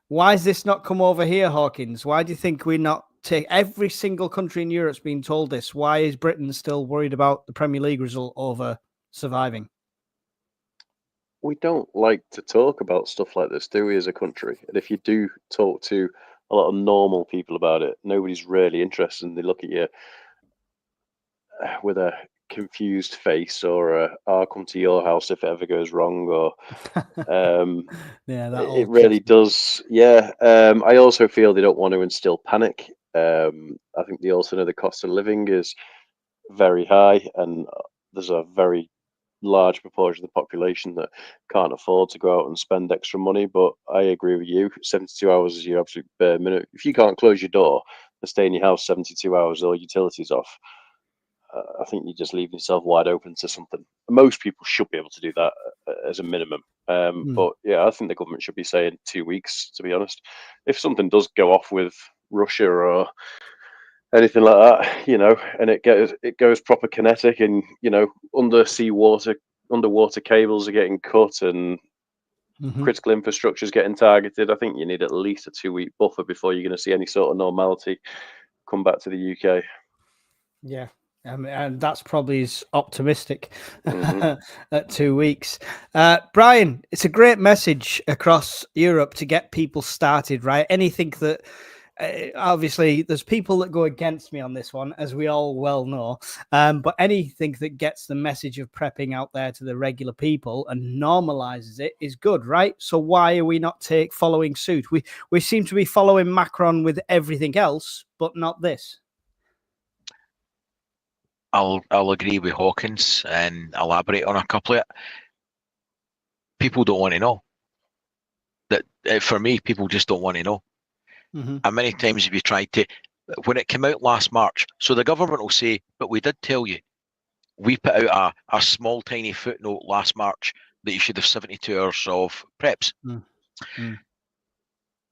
Why has this not come over here, Hawkins? Why do you think we're not every single country in Europe's been told this? Why is Britain still worried about the Premier League result over surviving? We don't like to talk about stuff like this, do we, as a country? And if you do talk to a lot of normal people about it, nobody's really interested, and they look at you with a confused face or I'll come to your house if it ever goes wrong, or it really does. I also feel they don't want to instill panic. I think they also know the cost of living is very high, and there's a very large proportion of the population that can't afford to go out and spend extra money. But I agree with you, 72 hours is your absolute bare minimum. If you can't close your door and stay in your house 72 hours, all utilities off, I think you just leave yourself wide open to something. Most people should be able to do that as a minimum. But yeah, I think the government should be saying 2 weeks, to be honest. If something does go off with Russia or anything like that, and it goes proper kinetic, and underwater cables are getting cut and critical infrastructure is getting targeted, I think you need at least a 2-week buffer before you're going to see any sort of normality come back to the UK. Yeah. And that's probably as optimistic at 2 weeks. Brian, it's a great message across Europe to get people started, right? Anything that obviously there's people that go against me on this one, as we all well know, but anything that gets the message of prepping out there to the regular people and normalizes it is good, right? So why are we not following suit? We seem to be following Macron with everything else, but not this. I'll agree with Hawkins and elaborate on a couple of it. People don't want to know. That for me, people just don't want to know. Mm-hmm. How many times have you tried to, when it came out last March, so the government will say, but we did tell you. We put out a small, tiny footnote last March that you should have 72 hours of preps. Mm-hmm.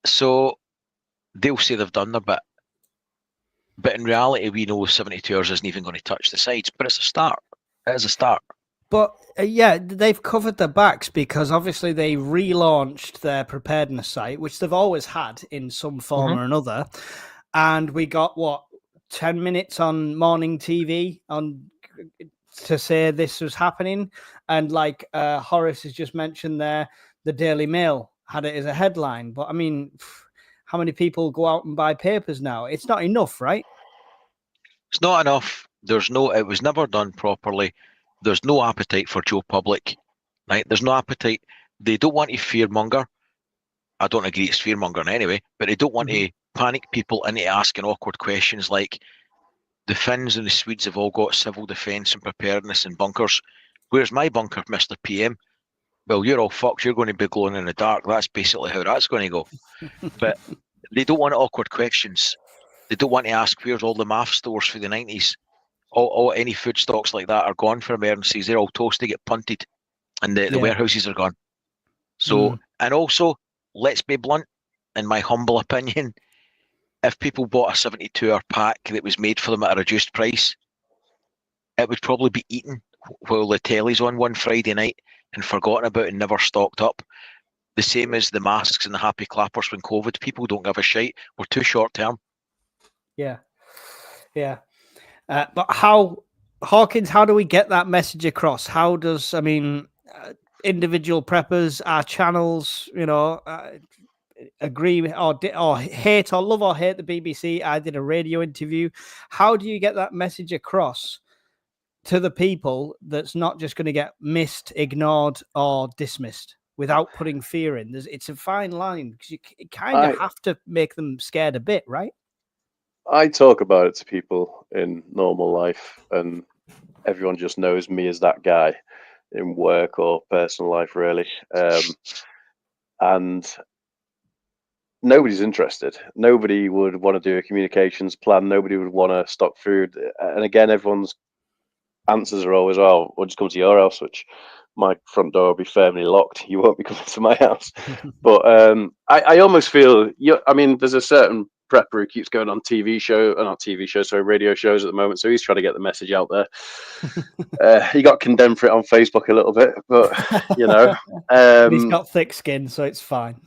So they'll say they've done their bit. But in reality, we know 72 hours isn't even going to touch the sides, but it's a start. It is a start. But yeah, they've covered their backs because obviously they relaunched their preparedness site, which they've always had in some form or another. And we got 10 minutes on morning TV to say this was happening. And like Horace has just mentioned there, the Daily Mail had it as a headline. But I mean, how many people go out and buy papers now? It's not enough, right? It's not enough. It was never done properly. There's no appetite for Geopolitical, right? There's no appetite. They don't want to fearmonger. I don't agree it's fearmongering anyway, but they don't want to panic people into asking awkward questions like the Finns and the Swedes have all got civil defence and preparedness and bunkers. Where's my bunker, Mr. PM? Well, you're all fucked. You're going to be glowing in the dark. That's basically how that's going to go. But they don't want awkward questions. They don't want to ask where's all the math stores for the 90s. All any food stocks like that are gone for emergencies. They're all toast to get punted, and the warehouses are gone. So, and also, let's be blunt, in my humble opinion, if people bought a 72-hour pack that was made for them at a reduced price, it would probably be eaten while the telly's on one Friday night and forgotten about and never stocked up. The same as the masks and the happy clappers when COVID. People don't give a shite. We're too short term. Yeah. But Hawkins, how do we get that message across? How does, individual preppers, our channels, agree or hate or love or hate the BBC? I did a radio interview. How do you get that message across to the people that's not just going to get missed, ignored, or dismissed without putting fear in? It's a fine line because you kind of have to make them scared a bit, right? I talk about it to people in normal life, and everyone just knows me as that guy in work or personal life, really. And nobody's interested. Nobody would want to do a communications plan. Nobody would want to stock food. And again, everyone's answers are always, "Oh, we'll just come to your house," which my front door will be firmly locked. You won't be coming to my house. But I almost feel, there's a certain prepper who keeps going on radio shows at the moment. So he's trying to get the message out there. He got condemned for it on Facebook a little bit, but he's got thick skin, so it's fine.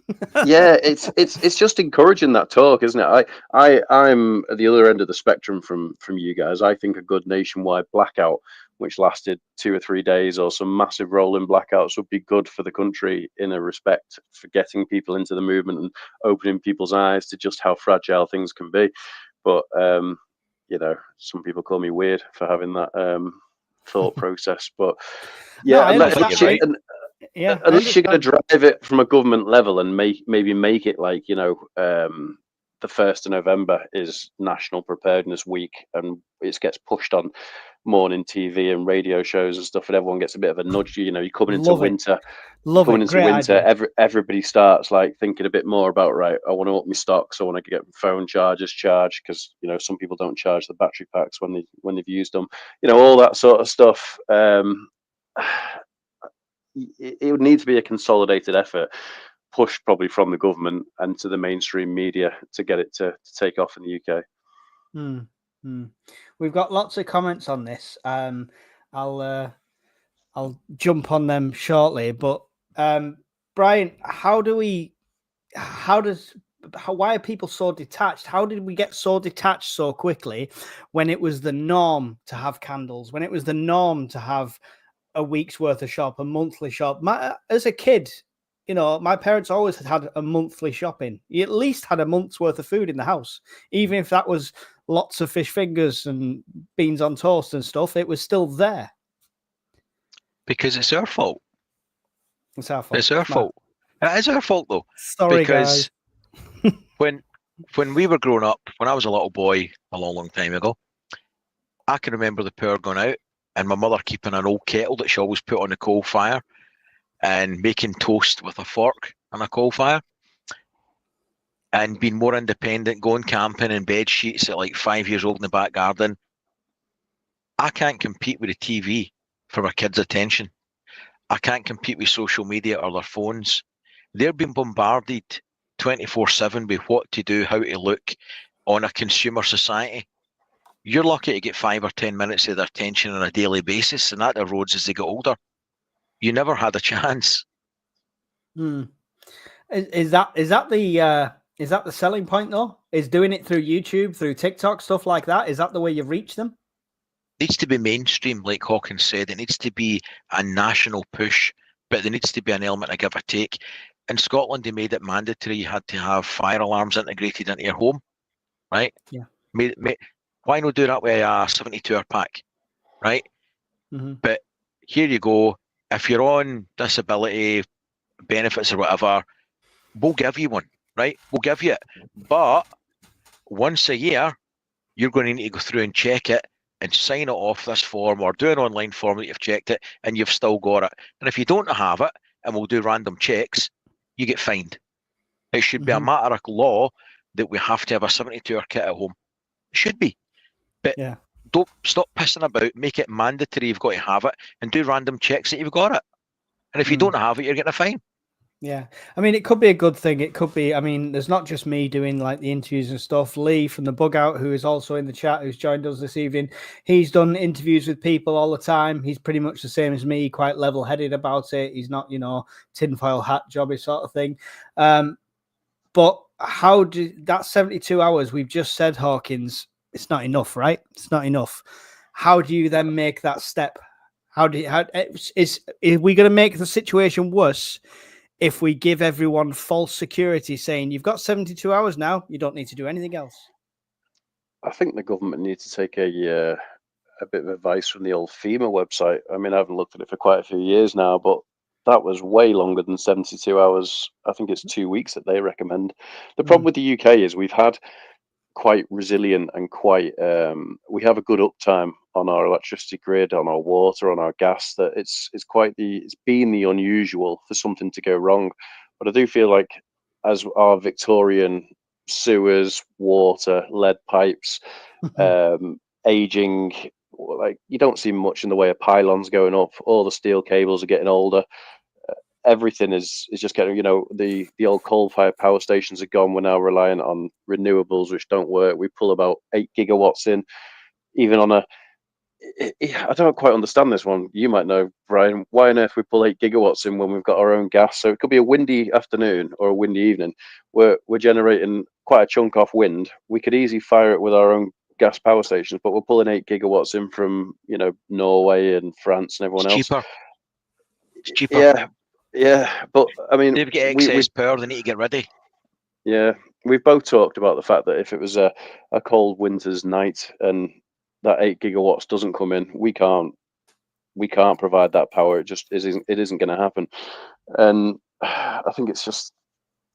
Yeah, it's just encouraging that talk, isn't it? I'm at the other end of the spectrum from you guys. I think a good nationwide blackout, which lasted 2 or 3 days, or some massive rolling blackouts, would be good for the country in a respect for getting people into the movement and opening people's eyes to just how fragile things can be. But some people call me weird for having that thought process. But yeah, unless you're going to drive it from a government level and maybe make it like, the 1st of November is National Preparedness Week, and it gets pushed on morning TV and radio shows and stuff, and everyone gets a bit of a nudge. You're coming into winter. Everybody starts like thinking a bit more about, right, I want to up my stocks. I want to get phone chargers charged because some people don't charge the battery packs when they've used them. All that sort of stuff. It would need to be a consolidated effort, pushed probably from the government and to the mainstream media to get it to take off in the UK. We've got lots of comments on this. I'll jump on them shortly. But Brian, why are people so detached? How did we get so detached so quickly when it was the norm to have candles, when it was the norm to have a week's worth of shop, a monthly shop? As a kid, you know, my parents always had a monthly shopping. You at least had a month's worth of food in the house, even if that was lots of fish fingers and beans on toast and stuff. It was still there. Because it's our fault. It's our fault. It's our fault. It is our fault, though. Sorry, because guys. when we were growing up, when I was a little boy a long time ago, I can remember the power going out and my mother keeping an old kettle that she always put on the coal fire and making toast with a fork on a coal fire and being more independent, going camping in bed sheets at like 5 years old in the back garden. I can't compete with the TV for my kids' attention. I can't compete with social media or their phones. They're being bombarded 24/7 with what to do, how to look on a consumer society. You're lucky to get 5 or 10 minutes of their attention on a daily basis, and that erodes as they get older. You never had a chance. Is that the selling point though? Is doing it through YouTube, through TikTok, stuff like that? Is that the way you reach them? It needs to be mainstream, like Hawkins said. It needs to be a national push, but there needs to be an element of give or take. In Scotland, they made it mandatory. You had to have fire alarms integrated into your home, right? Yeah. Why not do that with a 72-hour pack, right? Mm-hmm. But here you go. If you're on disability benefits or whatever, we'll give you one, right? We'll give you it. But once a year, you're going to need to go through and check it and sign it off this form or do an online form that you've checked it and you've still got it. And if you don't have it, and we'll do random checks, you get fined. It should be a matter of law that we have to have a 72-hour kit at home. It should be. But don't stop pissing about, make it mandatory you've got to have it, and do random checks that you've got it. And if you don't have it, you're getting a fine. Yeah. I mean, it could be a good thing. It could be, I mean, there's not just me doing like the interviews and stuff. Lee from the Bug Out, who is also in the chat, who's joined us this evening, he's done interviews with people all the time. He's pretty much the same as me, quite level-headed about it. He's not, you know, tinfoil hat jobby sort of thing. But how do that 72 hours we've just said, Hawkins, it's not enough, right? It's not enough. How do you then make that step? Are we going to make the situation worse if we give everyone false security saying you've got 72 hours now, you don't need to do anything else? I think the government needs to take a bit of advice from the old FEMA website. I mean, I haven't looked at it for quite a few years now, but that was way longer than 72 hours. I think it's 2 weeks that they recommend. The problem with the UK is we've had quite resilient and quite we have a good uptime on our electricity grid, on our water, on our gas, that it's been the unusual for something to go wrong. But I do feel like as our Victorian sewers, water, lead pipes, aging, like you don't see much in the way of pylons going up, all the steel cables are getting older. Everything is just getting, you know, the old coal-fired power stations are gone. We're now reliant on renewables, which don't work. We pull about 8 gigawatts in, even on I don't quite understand this one. You might know, Brian. Why on earth we pull 8 gigawatts in when we've got our own gas? So it could be a windy afternoon or a windy evening. We're generating quite a chunk off wind. We could easily fire it with our own gas power stations, but we're pulling 8 gigawatts in from, you know, Norway and France and everyone else. It's cheaper. Yeah, but I mean, they've got excess power. They need to get ready. Yeah, we've both talked about the fact that if it was a cold winter's night and that 8 gigawatts doesn't come in, we can't provide that power. It just isn't going to happen. And I think it's just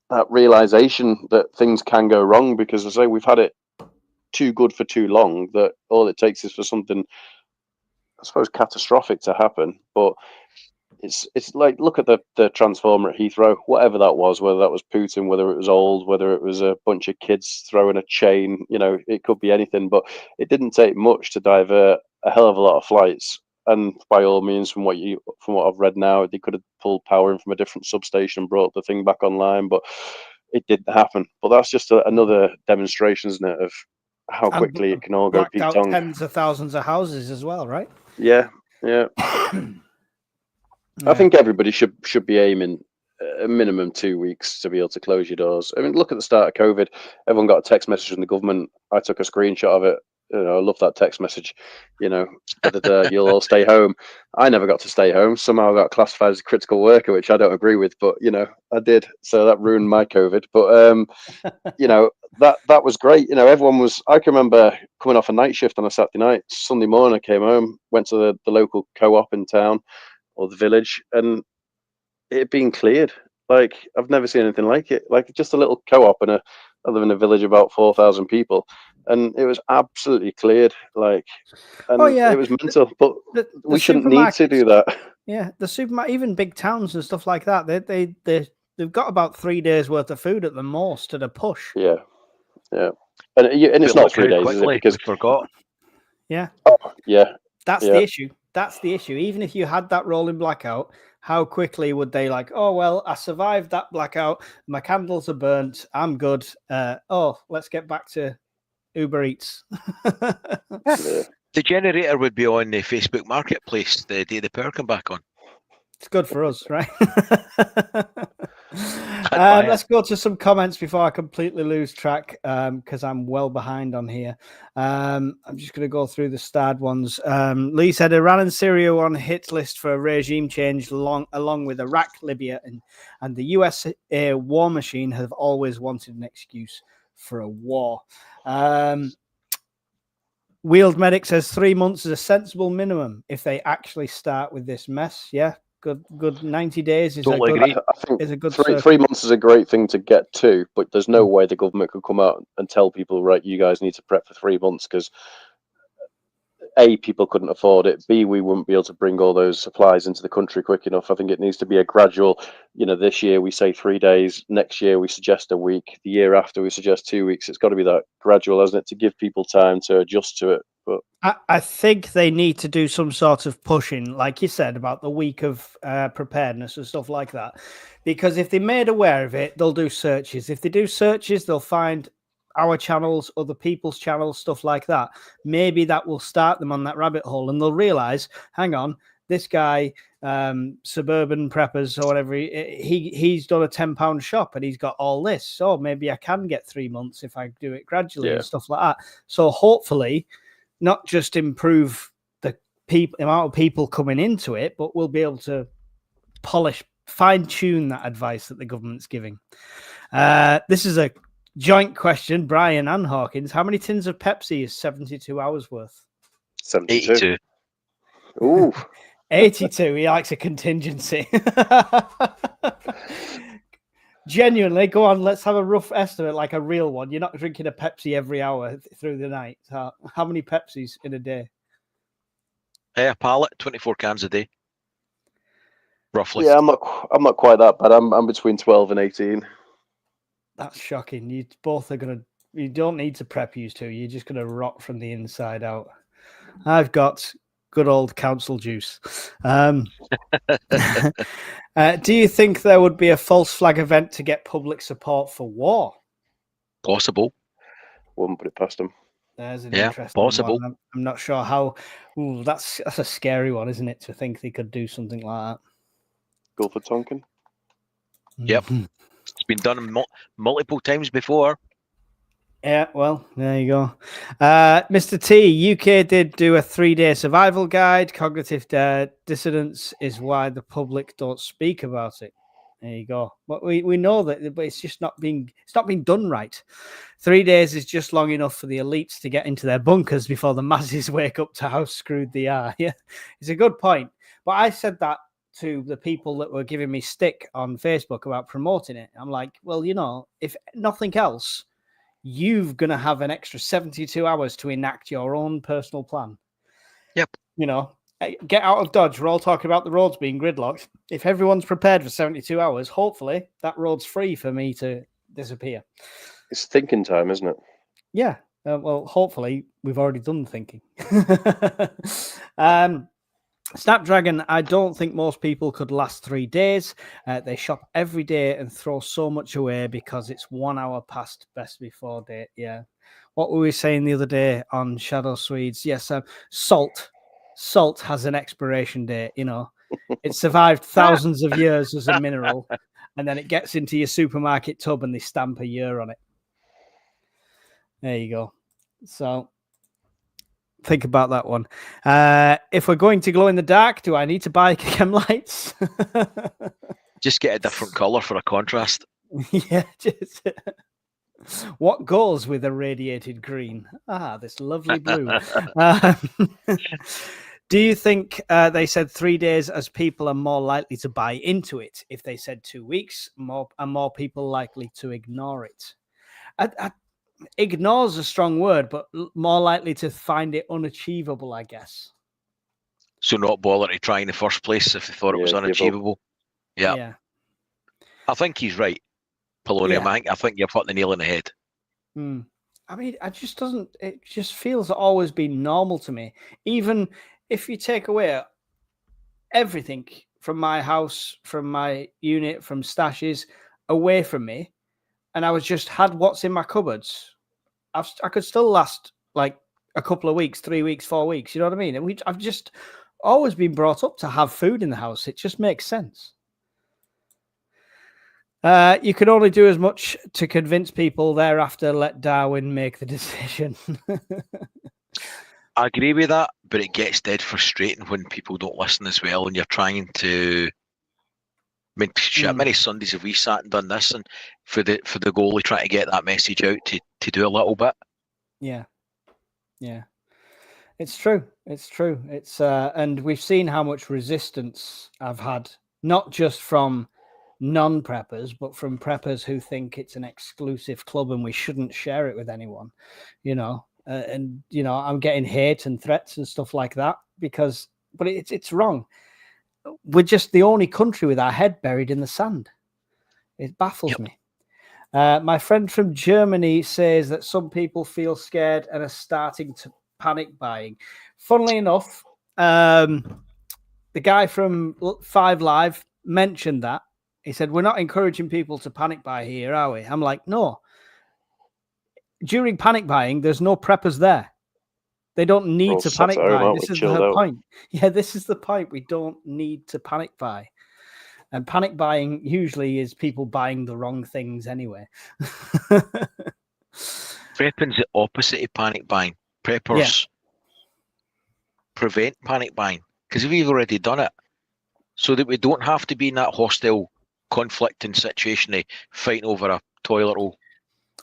that realization that things can go wrong, because as I say, we've had it too good for too long, that all it takes is for something, I suppose, catastrophic to happen. But it's like, look at the transformer at Heathrow, whatever that was, whether that was Putin, whether it was old, whether it was a bunch of kids throwing a chain, you know, it could be anything, but it didn't take much to divert a hell of a lot of flights. And by all means, from what I've read now, they could have pulled power in from a different substation, brought the thing back online, but it didn't happen. But that's just another demonstration, isn't it, of how quickly it can all go Pete Tong. Tens of thousands of houses as well, right? Yeah. I think everybody should be aiming a minimum 2 weeks to be able to close your doors. I mean, look at the start of COVID. Everyone got a text message from the government. I took a screenshot of it. I love that text message. You'll all stay home. I never got to stay home. Somehow I got classified as a critical worker, which I don't agree with, but I did. So that ruined my COVID. But that was great. Everyone was. I can remember coming off a night shift on a Saturday night. Sunday morning, I came home, went to the local co-op in town or the village, and it had been cleared. Like, I've never seen anything like it. Like, just a little co-op, and I live in a village of about 4,000 people, and it was absolutely cleared. Like, and it was mental. But we shouldn't need to do that. Yeah, the supermarket, even big towns and stuff like that, they've got about 3 days worth of food at the most at a push. Yeah, and it's not 3 days, is it? Because we forgot. Yeah. Yeah. That's the issue. That's the issue. Even if you had that rolling blackout, how quickly would they oh, well, I survived that blackout. My candles are burnt. I'm good. Let's get back to Uber Eats. The generator would be on the Facebook Marketplace the day the power come back on. It's good for us, right? Let's go to some comments before I completely lose track, because I'm well behind on here. I'm just going to go through the starred ones. Lee said Iran and Syria were on hit list for a regime change along with Iraq, Libya, and the US war machine have always wanted an excuse for a war. Wheeled Medic says 3 months is a sensible minimum if they actually start with this mess. Yeah, good 90 days is totally a good. agree. I think is a good 3 months is a great thing to get to, but there's no way the government could come out and tell people, right, you guys need to prep for 3 months, because A, people couldn't afford it. B, we wouldn't be able to bring all those supplies into the country quick enough. I think it needs to be a gradual, this year we say 3 days, next year we suggest a week, the year after we suggest 2 weeks. It's got to be that gradual, hasn't it, to give people time to adjust to it. But I think they need to do some sort of pushing, like you said, about the week of preparedness and stuff like that. Because if they're made aware of it, they'll do searches. If they do searches, they'll find our channels, other people's channels, stuff like that. Maybe that will start them on that rabbit hole, and they'll realize, hang on, this guy, Suburban Preppers or whatever, he's done a £10 shop and he's got all this. So maybe I can get 3 months if I do it gradually and stuff like that. So hopefully, not just improve the amount of people coming into it, but we'll be able to fine-tune that advice that the government's giving. This is a joint question, Brian and Hawkins. How many tins of Pepsi is 72 hours worth? 72. Ooh. 82. He likes a contingency. Genuinely, go on, let's have a rough estimate, like a real one. You're not drinking a Pepsi every hour through the night. So how many Pepsis in a day? A pallet, 24 cans a day. Roughly. Yeah, I'm not quite that bad. I'm between 12 and 18. That's shocking. You both are you don't need to prep used to. You're just gonna rot from the inside out. I've got good old council juice. Do you think there would be a false flag event to get public support for war? Possible. Wouldn't put it past them. There's an interesting possible. one. I'm not sure how. Ooh, that's a scary one, isn't it? To think they could do something like that. Gulf of Tonkin. Yep. It's been done multiple times before. Yeah, well, there you go. Mr. T, UK did do a 3-day survival guide. Cognitive dissonance is why the public don't speak about it. There you go. But we know that, but it's just not being done right. 3 days is just long enough for the elites to get into their bunkers before the masses wake up to how screwed they are. Yeah, it's a good point. But I said that to the people that were giving me stick on Facebook about promoting it. I'm like, well, if nothing else, you're going to have an extra 72 hours to enact your own personal plan. Yep. Get out of Dodge. We're all talking about the roads being gridlocked. If everyone's prepared for 72 hours, hopefully that road's free for me to disappear. It's thinking time, isn't it? Yeah. Well, hopefully we've already done the thinking. Snapdragon, I don't think most people could last 3 days. They shop every day and throw so much away because it's 1 hour past best before date. Yeah. What were we saying the other day on Shadow Swedes? Yes, salt. Salt has an expiration date, It survived thousands of years as a mineral, and then it gets into your supermarket tub and they stamp a year on it. There you go. So Think about that one. If we're going to glow in the dark, do I need to buy chem lights? Just get a different colour for a contrast. Yeah. What goes with a radiated green? This lovely blue. Do you think they said 3 days as people are more likely to buy into it? If they said 2 weeks, more people likely to ignore it? Ignore's a strong word, but more likely to find it unachievable, I guess. So not bother to try in the first place if they thought it was unachievable. Yeah. I think he's right, Polonium. Yeah. I think you've hit the nail on the head. I mean, it just feels always been normal to me. Even if you take away everything from my house, from my unit, from stashes away from me, and I was just had what's in my cupboards, I could still last like a couple of weeks, 3 weeks, 4 weeks. You know what I mean? And I've just always been brought up to have food in the house. It just makes sense. You can only do as much to convince people. Thereafter, let Darwin make the decision. I agree with that, but it gets dead frustrating when people don't listen as well, and you're trying to. I mean, shit, many Sundays have we sat and done this, and for the goal of trying to get that message out to do a little bit. Yeah. It's true. It's and we've seen how much resistance I've had, not just from non-preppers, but from preppers who think it's an exclusive club and we shouldn't share it with anyone, and I'm getting hate and threats and stuff like that but it's wrong. We're just the only country with our head buried in the sand. It baffles me. My friend from Germany says that some people feel scared and are starting to panic buying. Funnily enough, the guy from 5 Live mentioned that. He said, we're not encouraging people to panic buy here, are we? I'm like, no. During panic buying, there's no preppers there. They don't need to panic buy. This is the point. Yeah, this is the point. We don't need to panic buy. And panic buying usually is people buying the wrong things anyway. Prepping's the opposite of panic buying. Preppers prevent panic buying because we've already done it, so that we don't have to be in that hostile, conflicting situation of fighting over a toilet roll.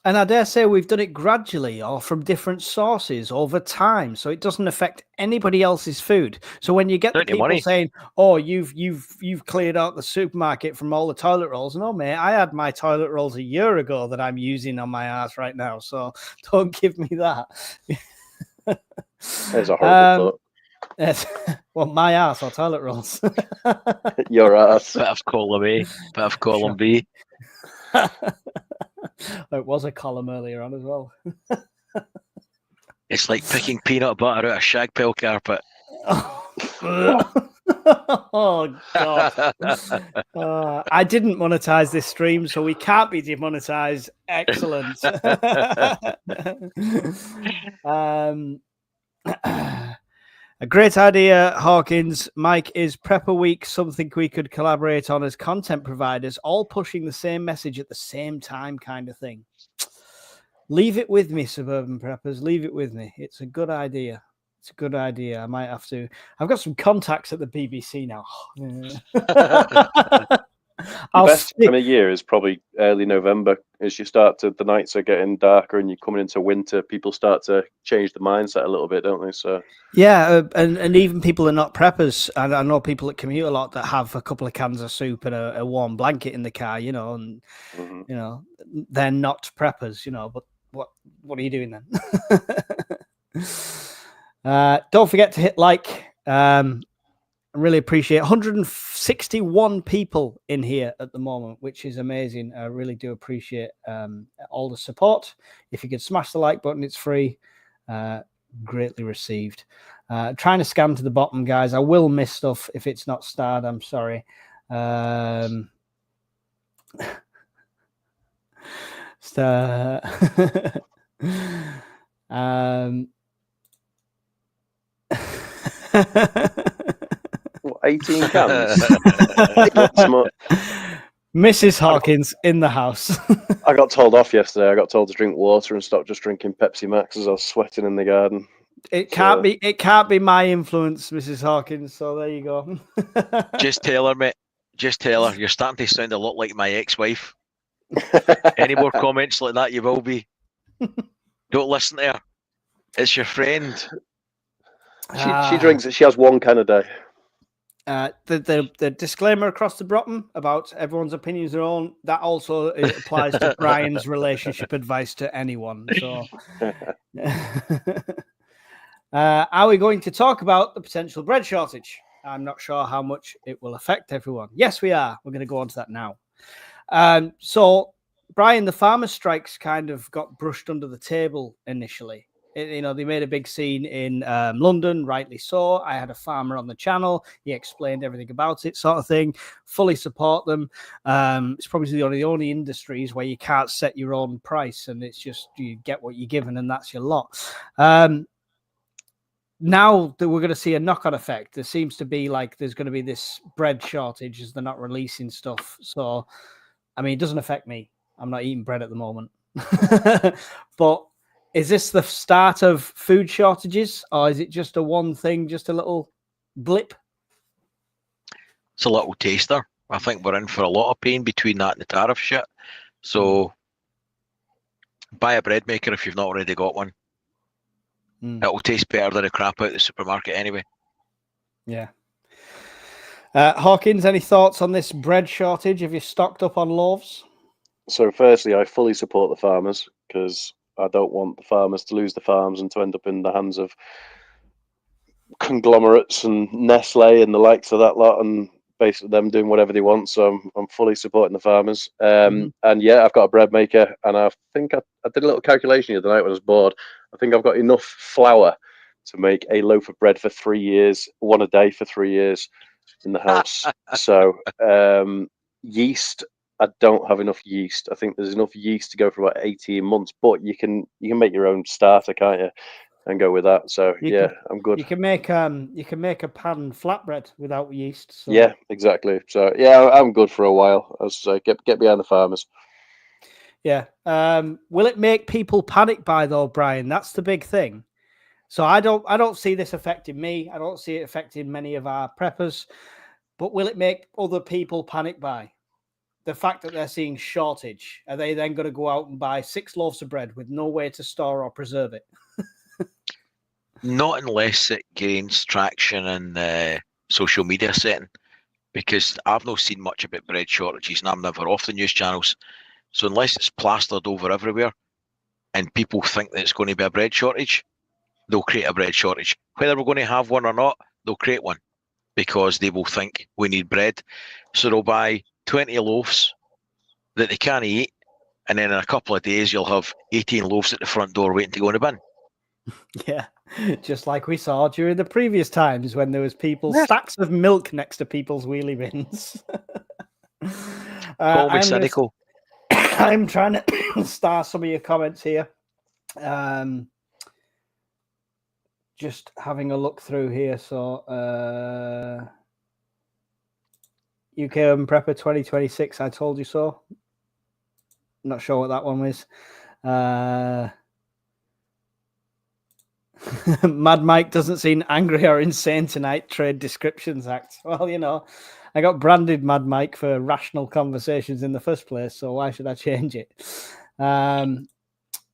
And I dare say we've done it gradually or from different sources over time, so it doesn't affect anybody else's food. So when you get the people saying, "Oh, you've cleared out the supermarket from all the toilet rolls," no, mate, I had my toilet rolls a year ago that I'm using on my ass right now. So don't give me that. There's a horrible thought. Yes. Well, my ass or toilet rolls? Your ass. Bit of column A, bit of column B. It was a column earlier on as well. It's like picking peanut butter out of shag pile carpet. Oh, God. I didn't monetize this stream, so we can't be demonetized. Excellent. A great idea, Hawkins. Mike, is Prepper Week something we could collaborate on as content providers, all pushing the same message at the same time kind of thing? Leave it with me, Suburban Preppers. Leave it with me. It's a good idea. It's a good idea. I might have to. I've got some contacts at the BBC now. The best time of year is probably early November. As you start to, the nights are getting darker and you're coming into winter, people start to change the mindset a little bit, don't they? So yeah, and even people are not preppers. I know people that commute a lot that have a couple of cans of soup and a warm blanket in the car, and they're not preppers, but what are you doing then? Don't forget to hit like. I really appreciate 161 people in here at the moment, which is amazing. I really do appreciate all the support. If you could smash the like button, it's free. Greatly received. Trying to scan to the bottom, guys. I will miss stuff if it's not starred. I'm sorry. What, 18 cans? Mrs. Hawkins in the house. I got told off yesterday. I got told to drink water and stop just drinking Pepsi Max as I was sweating in the garden. It can't be. It can't be my influence, Mrs. Hawkins. So there you go. Just tell her, mate. Just tell her. You're starting to sound a lot like my ex-wife. Any more comments like that, you will be. Don't listen to her. It's your friend. She drinks it. She has one can a day. The disclaimer across the bottom about everyone's opinions are own, that also applies to Brian's relationship advice to anyone. So, are we going to talk about the potential bread shortage? I'm not sure how much it will affect everyone. Yes, we are. We're going to go on to that now. So, Brian, the farmers' strikes kind of got brushed under the table initially. They made a big scene in London, rightly so. I had a farmer on the channel. He explained everything about it, sort of thing. Fully support them. It's probably the only industries where you can't set your own price, and it's just you get what you're given, and that's your lot. Now that we're going to see a knock-on effect, there seems to be like there's going to be this bread shortage as they're not releasing stuff. So, I mean, it doesn't affect me. I'm not eating bread at the moment. But is this the start of food shortages, or is it just a one thing, just a little blip? It's a little taster. I think we're in for a lot of pain between that and the tariff shit. So buy a bread maker if you've not already got one. It'll taste better than the crap out of the supermarket anyway. Yeah. Hawkins, any thoughts on this bread shortage? Have you stocked up on loaves? So firstly, I fully support the farmers because I don't want the farmers to lose the farms and to end up in the hands of conglomerates and Nestle and the likes of that lot, and basically them doing whatever they want. So I'm fully supporting the farmers. And yeah, I've got a bread maker, and I think I did a little calculation the other night when I was bored. I think I've got enough flour to make a loaf of bread for 3 years, one a day for 3 years in the house. So yeast, I don't have enough yeast. I think there's enough yeast to go for about 18 months, but you can make your own starter, can't you? And go with that. So I'm good. You can make a pan flatbread without yeast. So. Yeah, exactly. So yeah, I'm good for a while. I was like, get behind the farmers. Yeah. Will it make people panic buy though, Brian? That's the big thing. So I don't see this affecting me. I don't see it affecting many of our preppers. But will it make other people panic buy? The fact that they're seeing shortage, are they then going to go out and buy 6 loaves of bread with no way to store or preserve it? Not unless it gains traction in the social media setting, because I've not seen much about bread shortages and I'm never off the news channels. So unless it's plastered over everywhere and people think that it's going to be a bread shortage, they'll create a bread shortage. Whether we're going to have one or not, they'll create one because they will think we need bread. So they'll buy 20 loaves that they can't eat, and then in a couple of days you'll have 18 loaves at the front door waiting to go in the bin. Yeah, just like we saw during the previous times when there was stacks of milk next to people's wheelie bins. Call me cynical. I'm trying to star some of your comments here. Just having a look through here. So, UK Urban Prepper 2026, I told you so. Not sure what that one was. Mad Mike doesn't seem angry or insane tonight. Trade Descriptions Act. Well, I got branded Mad Mike for rational conversations in the first place, so why should I change it?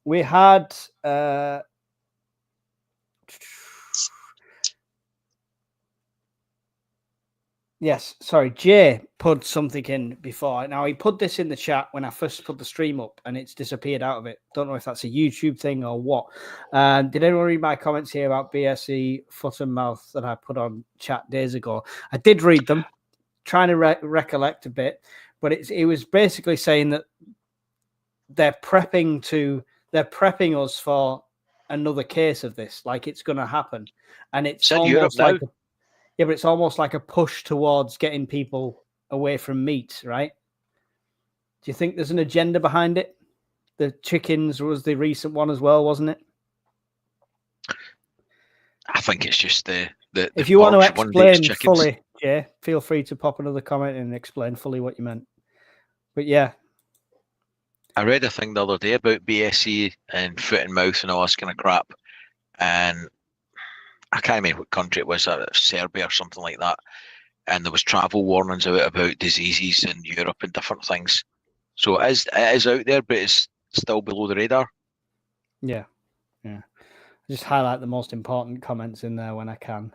We had Jay put something in before. Now, he put this in the chat when I first put the stream up, and it's disappeared out of it. Don't know if that's a YouTube thing or what. Did anyone read my comments here about BSE foot and mouth that I put on chat days ago? I did read them, trying to recollect a bit, but it was basically saying that they're prepping us for another case of this, like it's going to happen, and it's almost like but it's almost like a push towards getting people away from meat, right? Do you think there's an agenda behind it? The chickens was the recent one as well, wasn't it? I think it's just the if you want to explain fully, yeah, feel free to pop another comment and explain fully what you meant. But yeah. I read a thing the other day about BSE and foot and mouth and all this kind of crap. And I can't remember what country it was, Serbia or something like that. And there was travel warnings out about diseases in Europe and different things. So it is out there, but it's still below the radar. Yeah. Just highlight the most important comments in there when I can.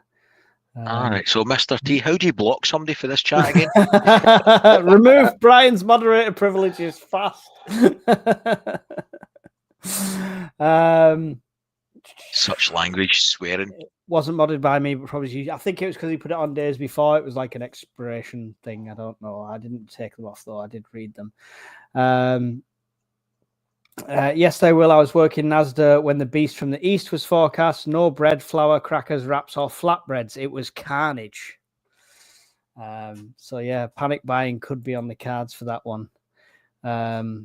All right. So, Mr. T, how do you block somebody for this chat again? Remove Brian's moderator privileges fast. Such language, swearing. It wasn't modded by me, but probably I think it was because he put it on days before. It was like an expiration thing. I don't know. I didn't take them off though. I did read them. Yes, they will. I was working Nasdaq when the beast from the east was forecast. No bread, flour, crackers, wraps, or flatbreads. It was carnage. So yeah, panic buying could be on the cards for that one. Yeah,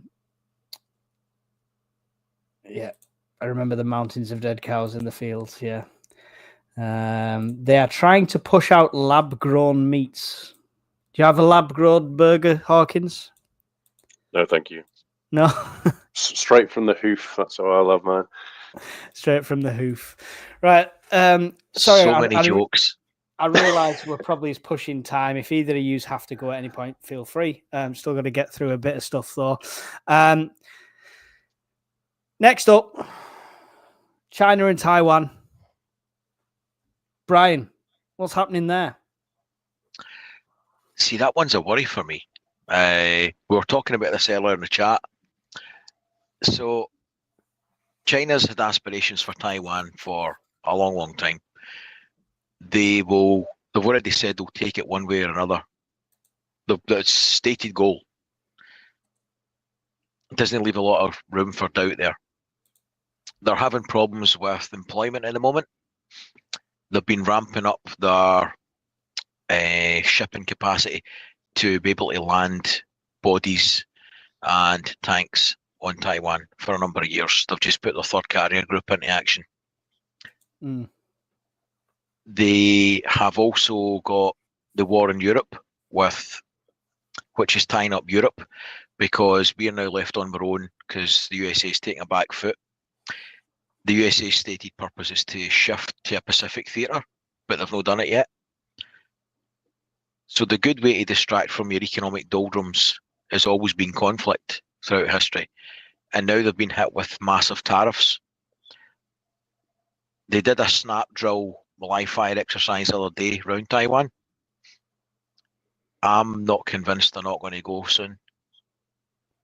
I remember the mountains of dead cows in the fields. Yeah. They are trying to push out lab-grown meats. Do you have a lab-grown burger, Hawkins? No, thank you. No. Straight from the hoof. That's how I love mine. Straight from the hoof. Right. Sorry. So many jokes. I realise we're probably pushing time. If either of you have to go at any point, feel free. Still got to get through a bit of stuff though. Next up, China and Taiwan. Brian, what's happening there? See, that one's a worry for me. We were talking about this earlier in the chat. So, China's had aspirations for Taiwan for a long, long time. They've already said they'll take it one way or another. The stated goal. It doesn't leave a lot of room for doubt there. They're having problems with employment at the moment. They've been ramping up their shipping capacity to be able to land bodies and tanks on Taiwan for a number of years. They've just put their third carrier group into action. Mm. They have also got the war in Europe, which is tying up Europe, because we are now left on our own because the USA is taking a back foot. The USA's stated purpose is to shift to a Pacific theatre, but they've not done it yet. So the good way to distract from your economic doldrums has always been conflict throughout history. And now they've been hit with massive tariffs. They did a snap drill live fire exercise the other day around Taiwan. I'm not convinced they're not going to go soon.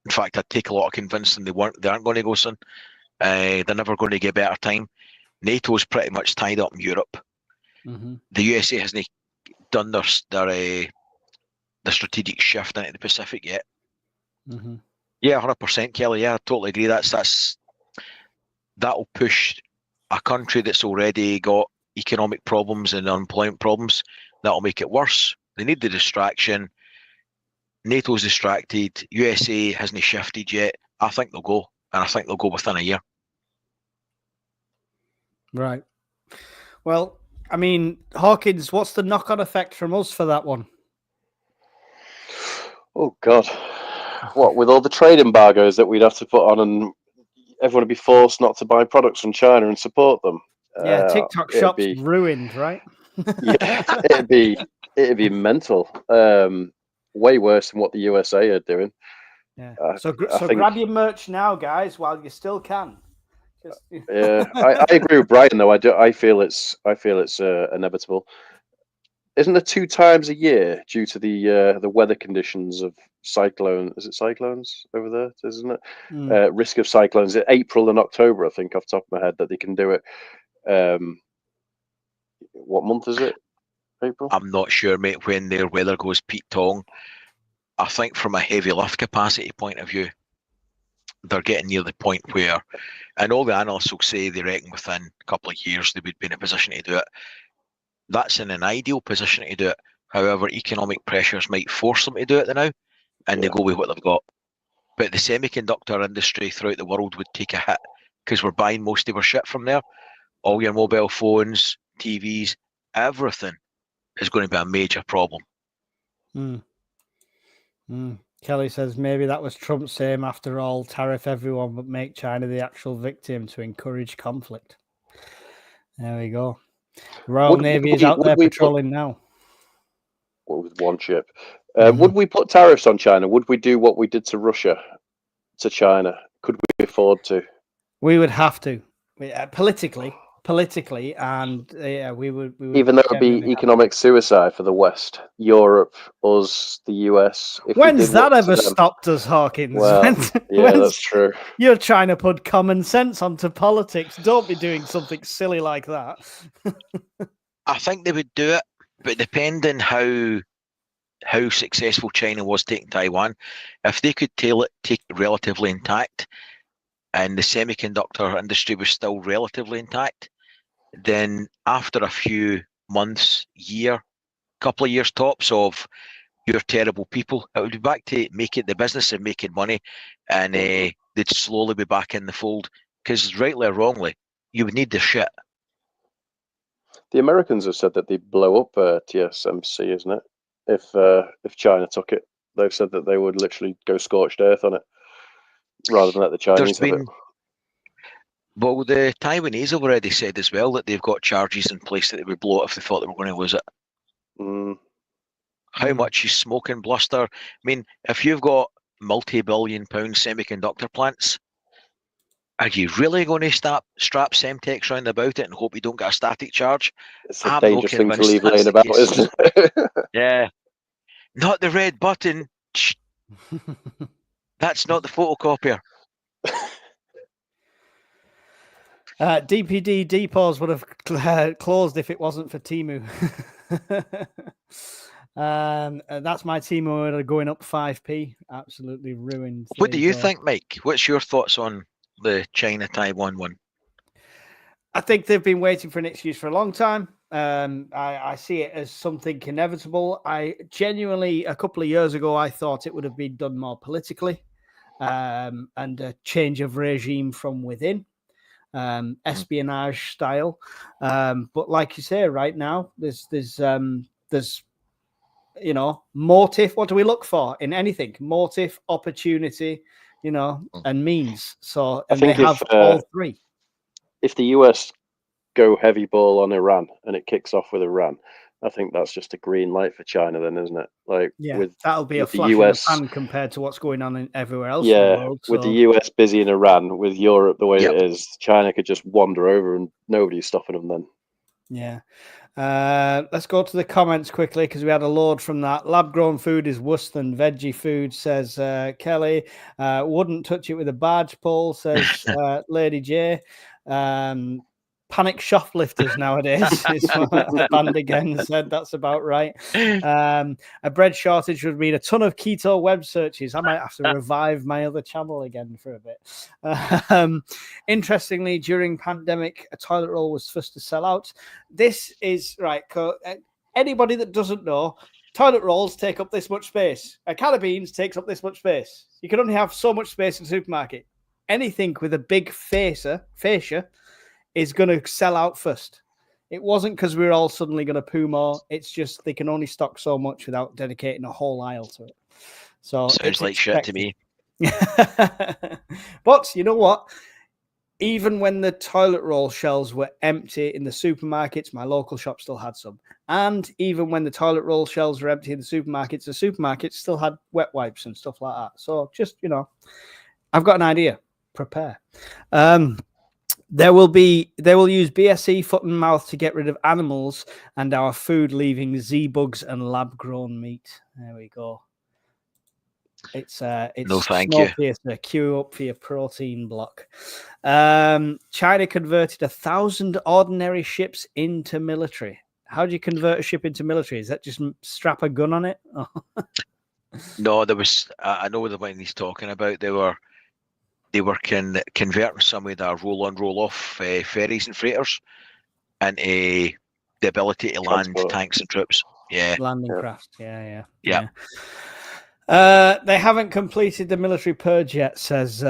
In fact, I'd take a lot of convincing they aren't going to go soon. They're never going to get better time. NATO's pretty much tied up in Europe. Mm-hmm. The USA hasn't done their strategic shift into the Pacific yet. Mm-hmm. Yeah, 100%, Kelly. Yeah, I totally agree. That'll push a country that's already got economic problems and unemployment problems. That'll make it worse. They need the distraction. NATO's distracted. USA hasn't shifted yet. I think they'll go, and I think they'll go within a year. Right. Well, I mean, Hawkins, what's the knock-on effect from us for that one? Oh, God. What, with all the trade embargoes that we'd have to put on and everyone would be forced not to buy products from China and support them? Yeah, TikTok shops ruined, right? Yeah, it'd be mental. Way worse than what the USA are doing. Yeah. So grab your merch now, guys, while you still can. Yeah, I agree with Brian though. I feel it's inevitable. Isn't there 2 times a year due to the weather conditions of cyclone? Is it cyclones over there? Isn't it? Risk of cyclones in April and October, I think, off the top of my head, that they can do it. What month is it? April? I'm not sure, mate, when their weather goes Pete Tong. I think from a heavy lift capacity point of view, they're getting near the point where, and all the analysts will say they reckon within a couple of years they would be in a position to do it. That's in an ideal position to do it. However, economic pressures might force them to do it now, and they go with what they've got. But the semiconductor industry throughout the world would take a hit because we're buying most of our shit from there. All your mobile phones, TVs, everything is going to be a major problem. Kelly says maybe that was Trump's aim after all, tariff everyone but make China the actual victim to encourage conflict. There we go. Royal Navy is out there patrolling now. With one ship. Would we put tariffs on China? Would we do what we did to Russia, to China? Could we afford to? We would have to, politically, and we would. Even though it would be economic suicide for the West, Europe, us, the US. When's that ever stopped us, Hawkins? Well, that's true. You're trying to put common sense onto politics. Don't be doing something silly like that. I think they would do it, but depending how successful China was taking Taiwan, if they could take it relatively intact, and the semiconductor industry was still relatively intact, then after a few months, couple of years tops of your terrible people, it would be back to the business of making money, and they'd slowly be back in the fold, because rightly or wrongly, you would need the shit. The Americans have said that they'd blow up TSMC, isn't it? If China took it. They've said that they would literally go scorched earth on it, rather than let the Chinese have it. Well, the Taiwanese have already said as well that they've got charges in place that they would blow it if they thought they were going to lose it. How much is smoke and bluster? I mean, if you've got multi-billion-pound semiconductor plants, are you really going to strap Semtex round about it and hope you don't get a static charge? It's a dangerous thing to leave laying about, isn't it? Yeah. Not the red button. That's not the photocopier. DPD Depots would have closed if it wasn't for Temu. That's my Temu going up 5p. Absolutely ruined. What do you think, Mike? What's your thoughts on the China-Taiwan one? I think they've been waiting for an excuse for a long time. I see it as something inevitable. I genuinely, a couple of years ago, I thought it would have been done more politically, and a change of regime from within, espionage style. But like you say, right now, there's motive. What do we look for in anything? Motive, opportunity, and means. So, and they have all three. If the US go heavy ball on Iran and it kicks off with Iran, I think that's just a green light for China, then, isn't it? That'll be a flash in the pan compared to what's going on everywhere else in the world. With the US busy in Iran, with Europe the way it is, China could just wander over and nobody's stopping them then. Yeah. Let's go to the comments quickly, because we had a load from that. Lab-grown food is worse than veggie food, says Kelly. Wouldn't touch it with a badge, Paul, says Lady J. Panic shoplifters nowadays is what Band again said. That's about right. A bread shortage would mean a ton of keto web searches. I might have to revive my other channel again for a bit. Interestingly, during pandemic, a toilet roll was first to sell out. This is right. Anybody that doesn't know, toilet rolls take up this much space. A can of beans takes up this much space. You can only have so much space in the supermarket. Anything with a big fascia is going to sell out first. It wasn't because we were all suddenly going to poo more. It's just they can only stock so much without dedicating a whole aisle to it. So sounds like shit to me. But you know what? Even when the toilet roll shelves were empty in the supermarkets, my local shop still had some. And even when the toilet roll shelves were empty in the supermarkets still had wet wipes and stuff like that. So just, I've got an idea. Prepare. They will use BSE foot and mouth to get rid of animals and our food, leaving Z-bugs and lab-grown meat. There we go. It's no thank you. Piercer. Queue up for your protein block. China converted 1,000 ordinary ships into military. How do you convert a ship into military? Is that just strap a gun on it? No, there was. I know the one he's talking about. They were converting some of their roll-on, roll-off ferries and freighters into the ability to land tanks and troops. Yeah. Landing craft. Yeah. They haven't completed the military purge yet, says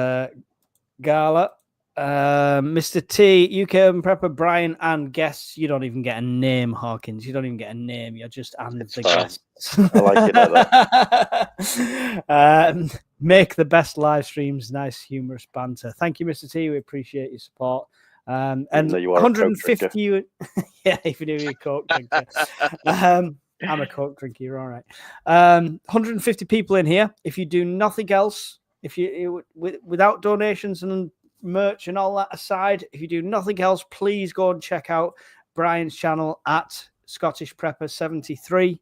Gala. Mr. T, UK Urban Prepper, Brian, and guests. You don't even get a name, Hawkins. You don't even get a name. You're just the guests. I like it like that. Make the best live streams. Nice, humorous banter. Thank you, Mr. T. We appreciate your support. And though you are a Coke 150, yeah, even if you're a Coke drinker. I'm a Coke drinker, you're all right. 150 people in here. If you do nothing else, if you without donations and merch and all that aside, if you do nothing else, please go and check out Brian's channel at Scottish Prepper 73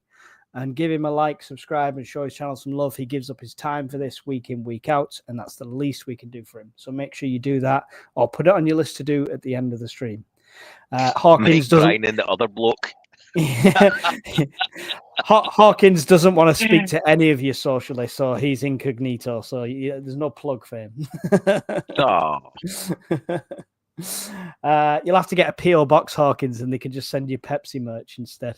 and give him a like, subscribe, and show his channel some love. He gives up his time for this week in, week out, and that's the least we can do for him. So make sure you do that, or put it on your list to do at the end of the stream. Hawkins doesn't. Brian and the other bloke. Hawkins doesn't want to speak to any of you socially, so he's incognito. So there's no plug for him. Oh. You'll have to get a PO box, Hawkins, and they can just send you Pepsi merch instead.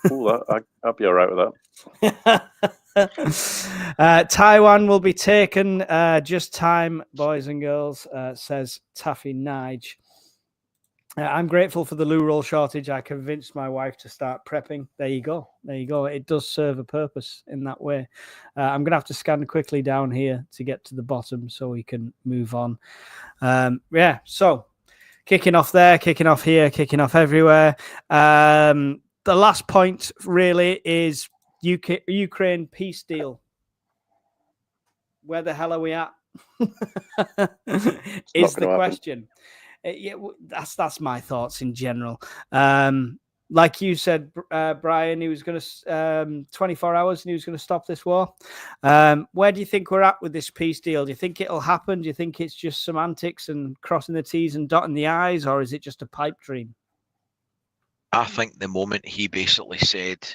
Ooh, I'll be all right with that. Taiwan will be taken just time, boys and girls, says Taffy Nige. I'm grateful for the loo roll shortage. I convinced my wife to start prepping. There you go. There you go. It does serve a purpose in that way. I'm going to have to scan quickly down here to get to the bottom so we can move on. Yeah, so kicking off there, kicking off here, kicking off everywhere. The last point really is Ukraine peace deal. Where the hell are we at? Is the question. Yeah, that's my thoughts in general. Like you said, Brian, he was going to 24 hours and he was going to stop this war. Where do you think we're at with this peace deal? Do you think it'll happen? Do you think it's just semantics and crossing the T's and dotting the I's, or is it just a pipe dream? I think the moment he basically said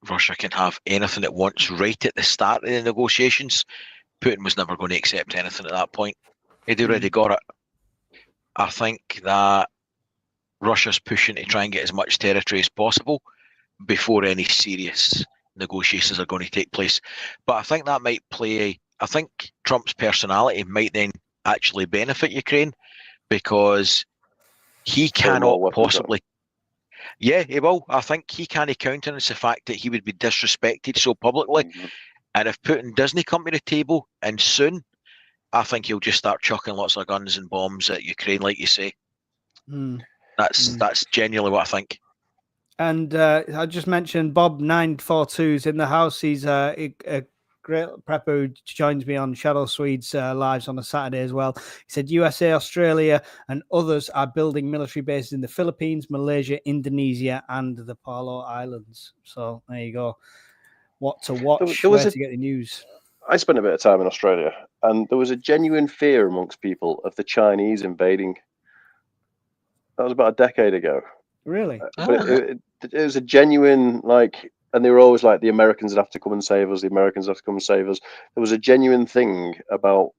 Russia can have anything it wants right at the start of the negotiations, Putin was never going to accept anything at that point. He'd already got it. I think that Russia's pushing to try and get as much territory as possible before any serious negotiations are going to take place. But I think that might play, I think Trump's personality might then actually benefit Ukraine, because he cannot possibly... Yeah, he will. I think he can't countenance the fact that he would be disrespected so publicly. Mm-hmm. And if Putin doesn't come to the table, and soon, I think he'll just start chucking lots of guns and bombs at Ukraine, like you say. That's genuinely what I think. And I just mentioned Bob 942's in the house. He's a great prepper who joins me on Shadow Swedes lives on a Saturday as well. He said USA, Australia, and others are building military bases in the Philippines, Malaysia, Indonesia, and the Palau Islands. So there you go. What to watch, where to get the news. I spent a bit of time in Australia, and there was a genuine fear amongst people of the Chinese invading. That was about a decade ago. Really? But it was a genuine, like, and they were always like, the Americans would have to come and save us, the Americans have to come and save us. There was a genuine thing about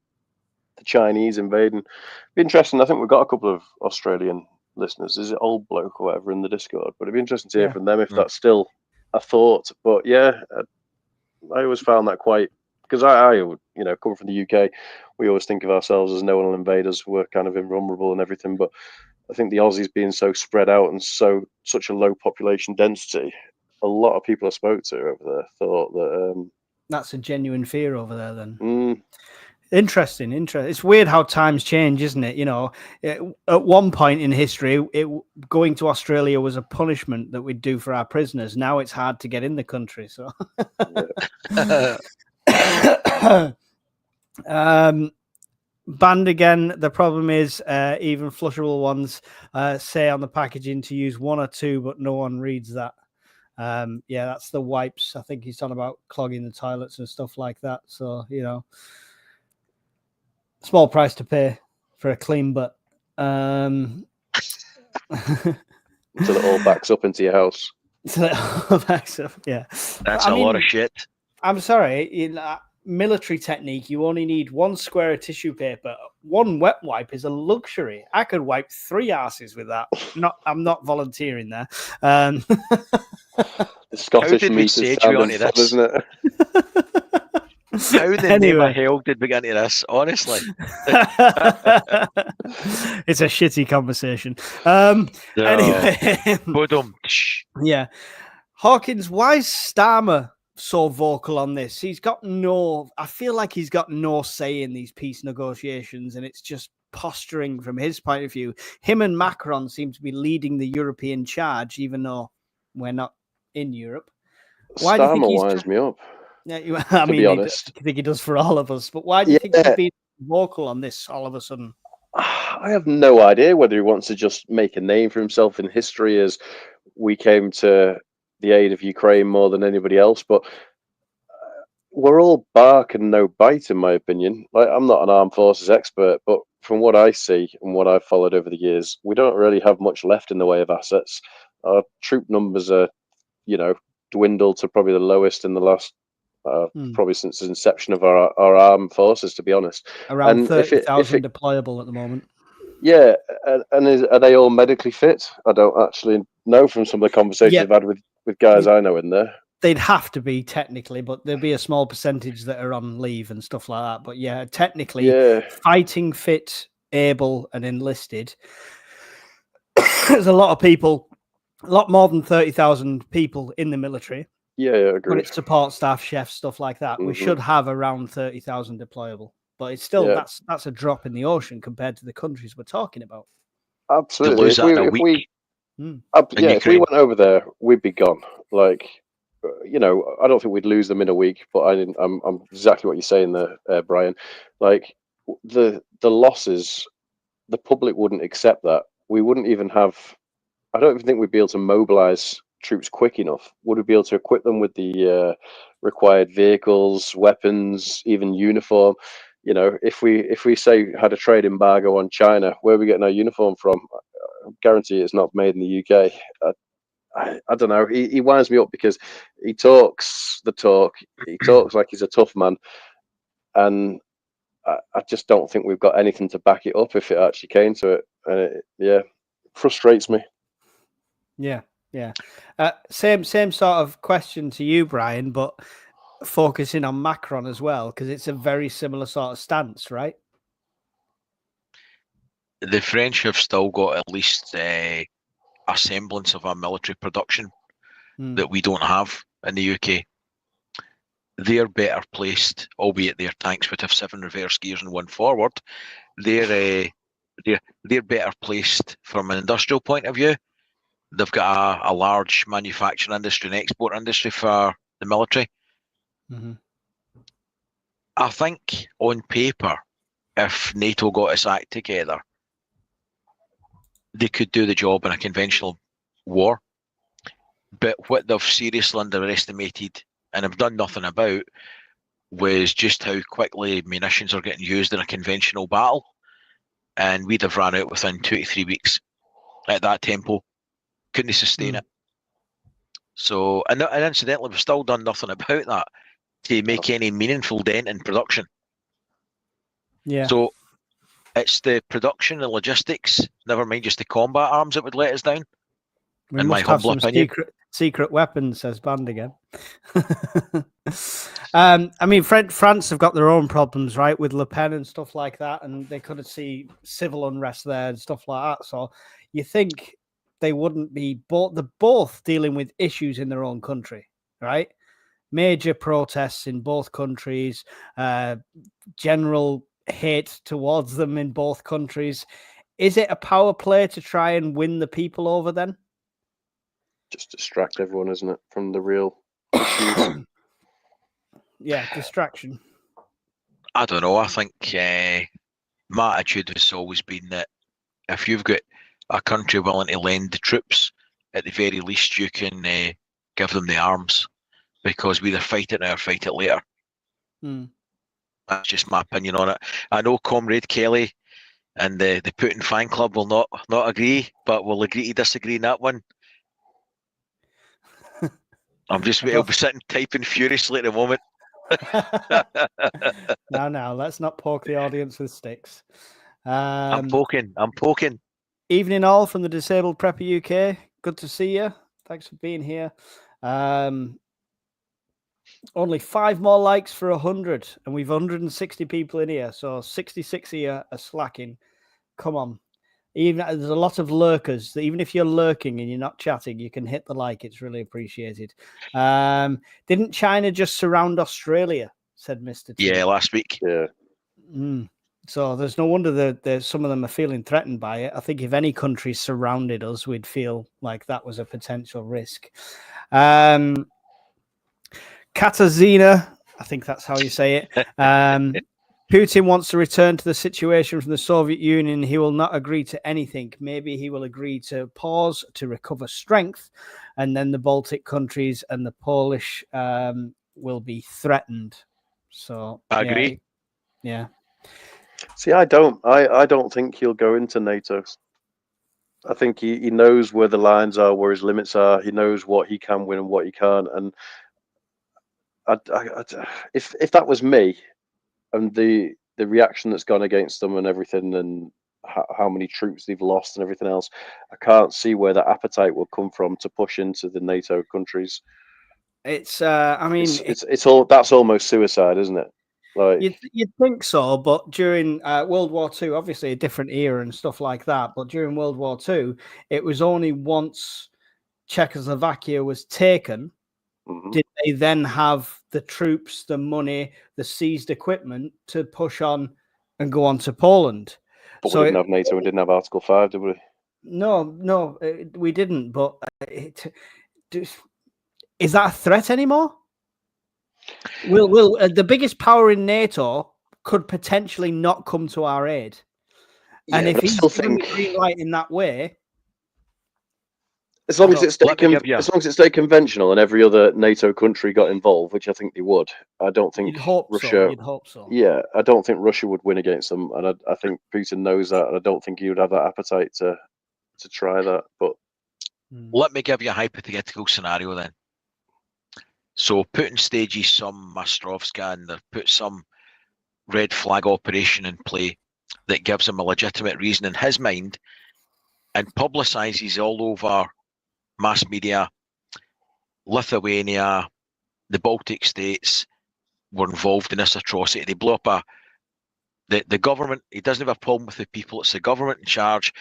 the Chinese invading. It'd be interesting. I think we've got a couple of Australian listeners. Is it Old Bloke or whatever in the Discord? But it'd be interesting to hear from them if that's still a thought. But yeah, I always found that quite... Because I, you know, coming from the UK, we always think of ourselves as no one will invade us. We're kind of invulnerable and everything. But I think the Aussies being so spread out and such a low population density, a lot of people I spoke to over there thought that... that's a genuine fear over there then. Interesting. It's weird how times change, isn't it? You know, at one point in history, going to Australia was a punishment that we'd do for our prisoners. Now it's hard to get in the country. So... banned again. The problem is even flushable ones say on the packaging to use one or two, but no one reads that. Yeah, that's the wipes. I think he's talking about clogging the toilets and stuff like that. So, you know, small price to pay for a clean butt. Until it all backs up into your house. Until it all backs up, yeah. That's a lot of shit. I'm sorry, in military technique, you only need one square of tissue paper. One wet wipe is a luxury. I could wipe 3 asses with that. I'm not volunteering there. The Scottish meat is sounding fun, isn't it? How the name of hell did we get into this? Honestly, it's a shitty conversation. Anyway, yeah. Hawkins, why is Starmer so vocal on this? I feel like he's got no say in these peace negotiations, and it's just posturing from his point of view. Him and Macron seem to be leading the European charge, even though we're not in Europe. Why do you think Starmer he's winds me up? Yeah, I mean, be honest. I think he does for all of us. But why do you think he's being vocal on this all of a sudden? I have no idea whether he wants to just make a name for himself in history as we came to the aid of Ukraine more than anybody else, but we're all bark and no bite, in my opinion. Like, I'm not an armed forces expert, but from what I see and what I've followed over the years, we don't really have much left in the way of assets. Our troop numbers are, dwindled to probably the lowest in the last, probably since the inception of our armed forces, to be honest. Around 30,000 deployable at the moment. Yeah, and are they all medically fit? I don't actually know from some of the conversations I've had with guys I know in there. They'd have to be technically, but there'd be a small percentage that are on leave and stuff like that. But yeah, technically, fighting fit, able, and enlisted. There's a lot of people, a lot more than 30,000 people in the military. Yeah, agreed. But it's support staff, chefs, stuff like that. We should have around 30,000 deployable. But it's still that's a drop in the ocean compared to the countries we're talking about. Absolutely. If we went over there, we'd be gone. Like, I don't think we'd lose them in a week. But I'm exactly what you're saying there, Brian. Like, the losses, the public wouldn't accept that. We wouldn't even have. I don't even think we'd be able to mobilize troops quick enough. Would we be able to equip them with the required vehicles, weapons, even uniform? If we say had a trade embargo on China, where are we getting our uniform from? I guarantee it's not made in the UK. I don't know. He winds me up because he talks the talk. He talks like he's a tough man, and I just don't think we've got anything to back it up if it actually came to it. And it frustrates me. Yeah. Same sort of question to you, Brian, but focusing on Macron as well, because it's a very similar sort of stance, right? The French have still got at least a semblance of a military production that we don't have in the UK. They're better placed, albeit their tanks would have 7 reverse gears and 1 forward. They're better placed from an industrial point of view. They've got a large manufacturing industry and export industry for the military. I think on paper, if NATO got its act together, they could do the job in a conventional war. But what they've seriously underestimated and have done nothing about was just how quickly munitions are getting used in a conventional battle. And we'd have ran out within 2 to 3 weeks at that tempo. Couldn't sustain it. So, and incidentally, we've still done nothing about that to make any meaningful dent in production. Yeah. So it's the production and logistics, never mind just the combat arms, that would let us down. We must have some secret weapons, says Band again. I mean, France have got their own problems, right, with Le Pen and stuff like that, and they could see civil unrest there and stuff like that. So you think they wouldn't be they're both dealing with issues in their own country, right? Major protests in both countries, general hate towards them in both countries. Is it a power play to try and win the people over then? Just distract everyone, isn't it, from the real issues? Yeah, distraction. I don't know. I think my attitude has always been that if you've got a country willing to lend the troops, at the very least you can give them the arms, because we either fight it now or fight it later. That's just my opinion on it. I know Comrade Kelly and the Putin fan club will not agree, but we'll agree to disagree in that one. I'll be sitting typing furiously at the moment. Now, let's not poke the audience with sticks. I'm poking. Evening all from the Disabled Prepper UK. Good to see you. Thanks for being here. Only 5 more likes for 100, and we've 160 people in here, so 66 here are slacking. Come on. There's a lot of lurkers. Even if you're lurking and you're not chatting, you can hit the like. It's really appreciated. Didn't China just surround Australia? Said Mr. T. Yeah, last week. Yeah. So there's no wonder that some of them are feeling threatened by it. I think if any country surrounded us, we'd feel like that was a potential risk. Katarzyna, I think that's how you say it. Putin wants to return to the situation from the Soviet Union. He will not agree to anything. Maybe he will agree to pause to recover strength, and then the Baltic countries and the Polish will be threatened. So I agree. Yeah. See, I don't think he'll go into NATO. I think he knows where the lines are, where his limits are. He knows what he can win and what he can't. And if that was me, and the reaction that's gone against them and everything, and how many troops they've lost and everything else, I can't see where that appetite will come from to push into the NATO countries. It's it's all, that's almost suicide, isn't it? Like you'd think so, but during World War II, obviously a different era and stuff like that. But during World War II, it was only once Czechoslovakia was taken, did they then have the troops, the money, the seized equipment to push on and go on to Poland. But we didn't have NATO, we didn't have Article 5, did we? No, we didn't. But is that a threat anymore? Will the biggest power in NATO could potentially not come to our aid? Yeah, and if he's given the green light in that way, as long as it stayed conventional and every other NATO country got involved, which I think they would, I don't think Russia. You'd hope so. Yeah, I don't think Russia would win against them, and I think Putin knows that, and I don't think he would have that appetite to try that. But let me give you a hypothetical scenario then. So Putin stages some Mastrovska and they've put some red flag operation in play that gives him a legitimate reason in his mind and publicizes all over mass media, Lithuania, the Baltic states were involved in this atrocity. They blew up the government. He doesn't have a problem with the people. It's the government in charge.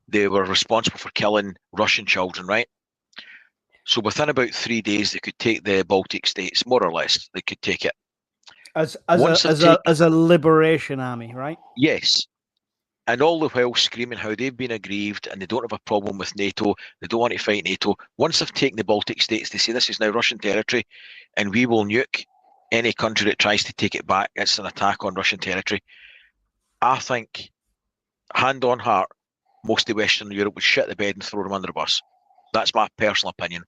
They were responsible for killing Russian children, right? So within about 3 days, they could take the Baltic states, more or less. They could take it as a liberation army, right? Yes, and all the while screaming how they've been aggrieved and they don't have a problem with NATO. They don't want to fight NATO. Once they've taken the Baltic states, they say this is now Russian territory, and we will nuke any country that tries to take it back. It's an attack on Russian territory. I think, hand on heart, most of Western Europe would shit the bed and throw them under the bus. That's my personal opinion.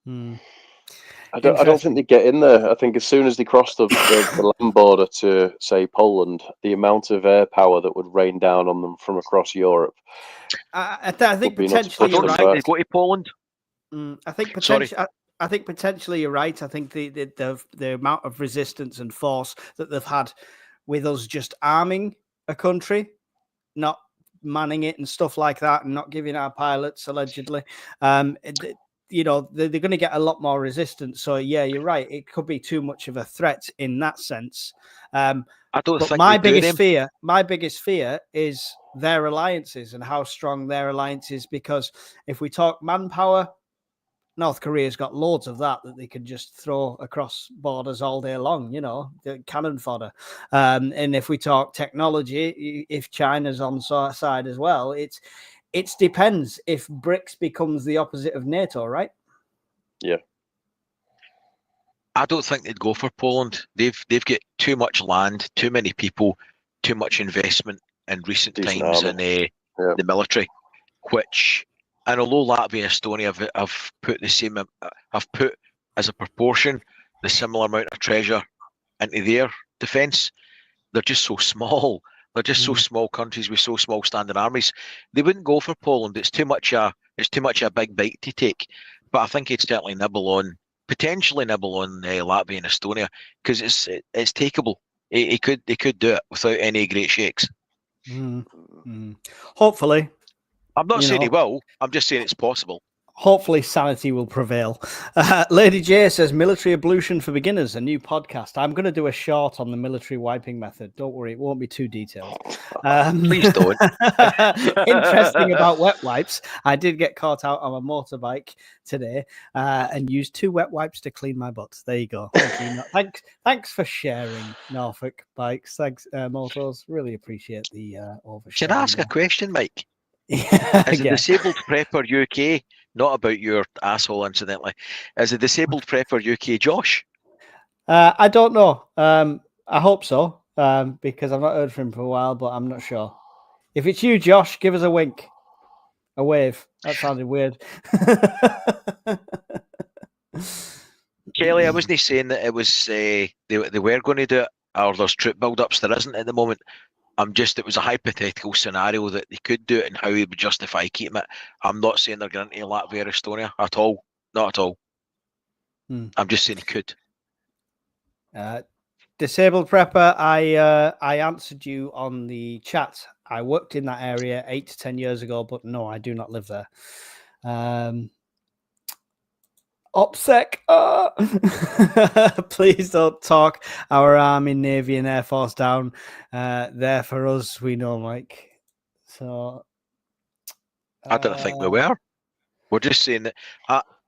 I don't think they get in there. I think as soon as they cross the land border to, say, Poland, the amount of air power that would rain down on them from across Europe. I think potentially you're right. They go to Poland. I think potentially. I think potentially you're right. I think the amount of resistance and force that they've had with us just arming a country, not manning it and stuff like that, and not giving our pilots allegedly, they're going to get a lot more resistance. So yeah, you're right. It could be too much of a threat in that sense. I don't think my biggest fear is their alliances and how strong their alliance is. Because if we talk manpower, North Korea's got loads of that they can just throw across borders all day long, the cannon fodder. And if we talk technology, if China's on side as well, it depends if BRICS becomes the opposite of NATO, right? Yeah. I don't think they'd go for Poland. They've got too much land, too many people, too much investment in recent times in the military, which... And although Latvia and Estonia have put as a proportion the similar amount of treasure into their defence, they're just so small. They're just so small countries with so small standing armies. They wouldn't go for Poland. It's too much a big bite to take. But I think he'd certainly potentially nibble on Latvia and Estonia because it's takeable. He could do it without any great shakes. Hopefully. I'm not saying he will. I'm just saying it's possible. Hopefully sanity will prevail. Lady J says, military ablution for beginners, a new podcast. I'm going to do a short on the military wiping method. Don't worry, it won't be too detailed. Please don't. Interesting about wet wipes. I did get caught out on a motorbike today and used 2 wet wipes to clean my butt. There you go. Thank you. Thanks for sharing, Norfolk Bikes. Thanks, Motos. Really appreciate the oversharing. Can I ask a question, Mike? Yeah, Is a disabled prepper UK, not about your asshole incidentally, is a disabled prepper UK Josh? I don't know. I hope so, because I've not heard from him for a while, but I'm not sure. If it's you, Josh, give us a wink, a wave. That sounded weird. Kelly, I wasn't saying that it was they were going to do it, or there's troop build-ups. There isn't at the moment. It was a hypothetical scenario that they could do it and how they would justify keeping it. I'm not saying they're going to Latvia or Estonia at all. Not at all. I'm just saying he could. Disabled prepper, I answered you on the chat. I worked in that area 8 to 10 years ago, but no, I do not live there. OPSEC, please don't talk our Army, Navy and Air Force down. There for us, we know, Mike. So I didn't think we were. We're just saying that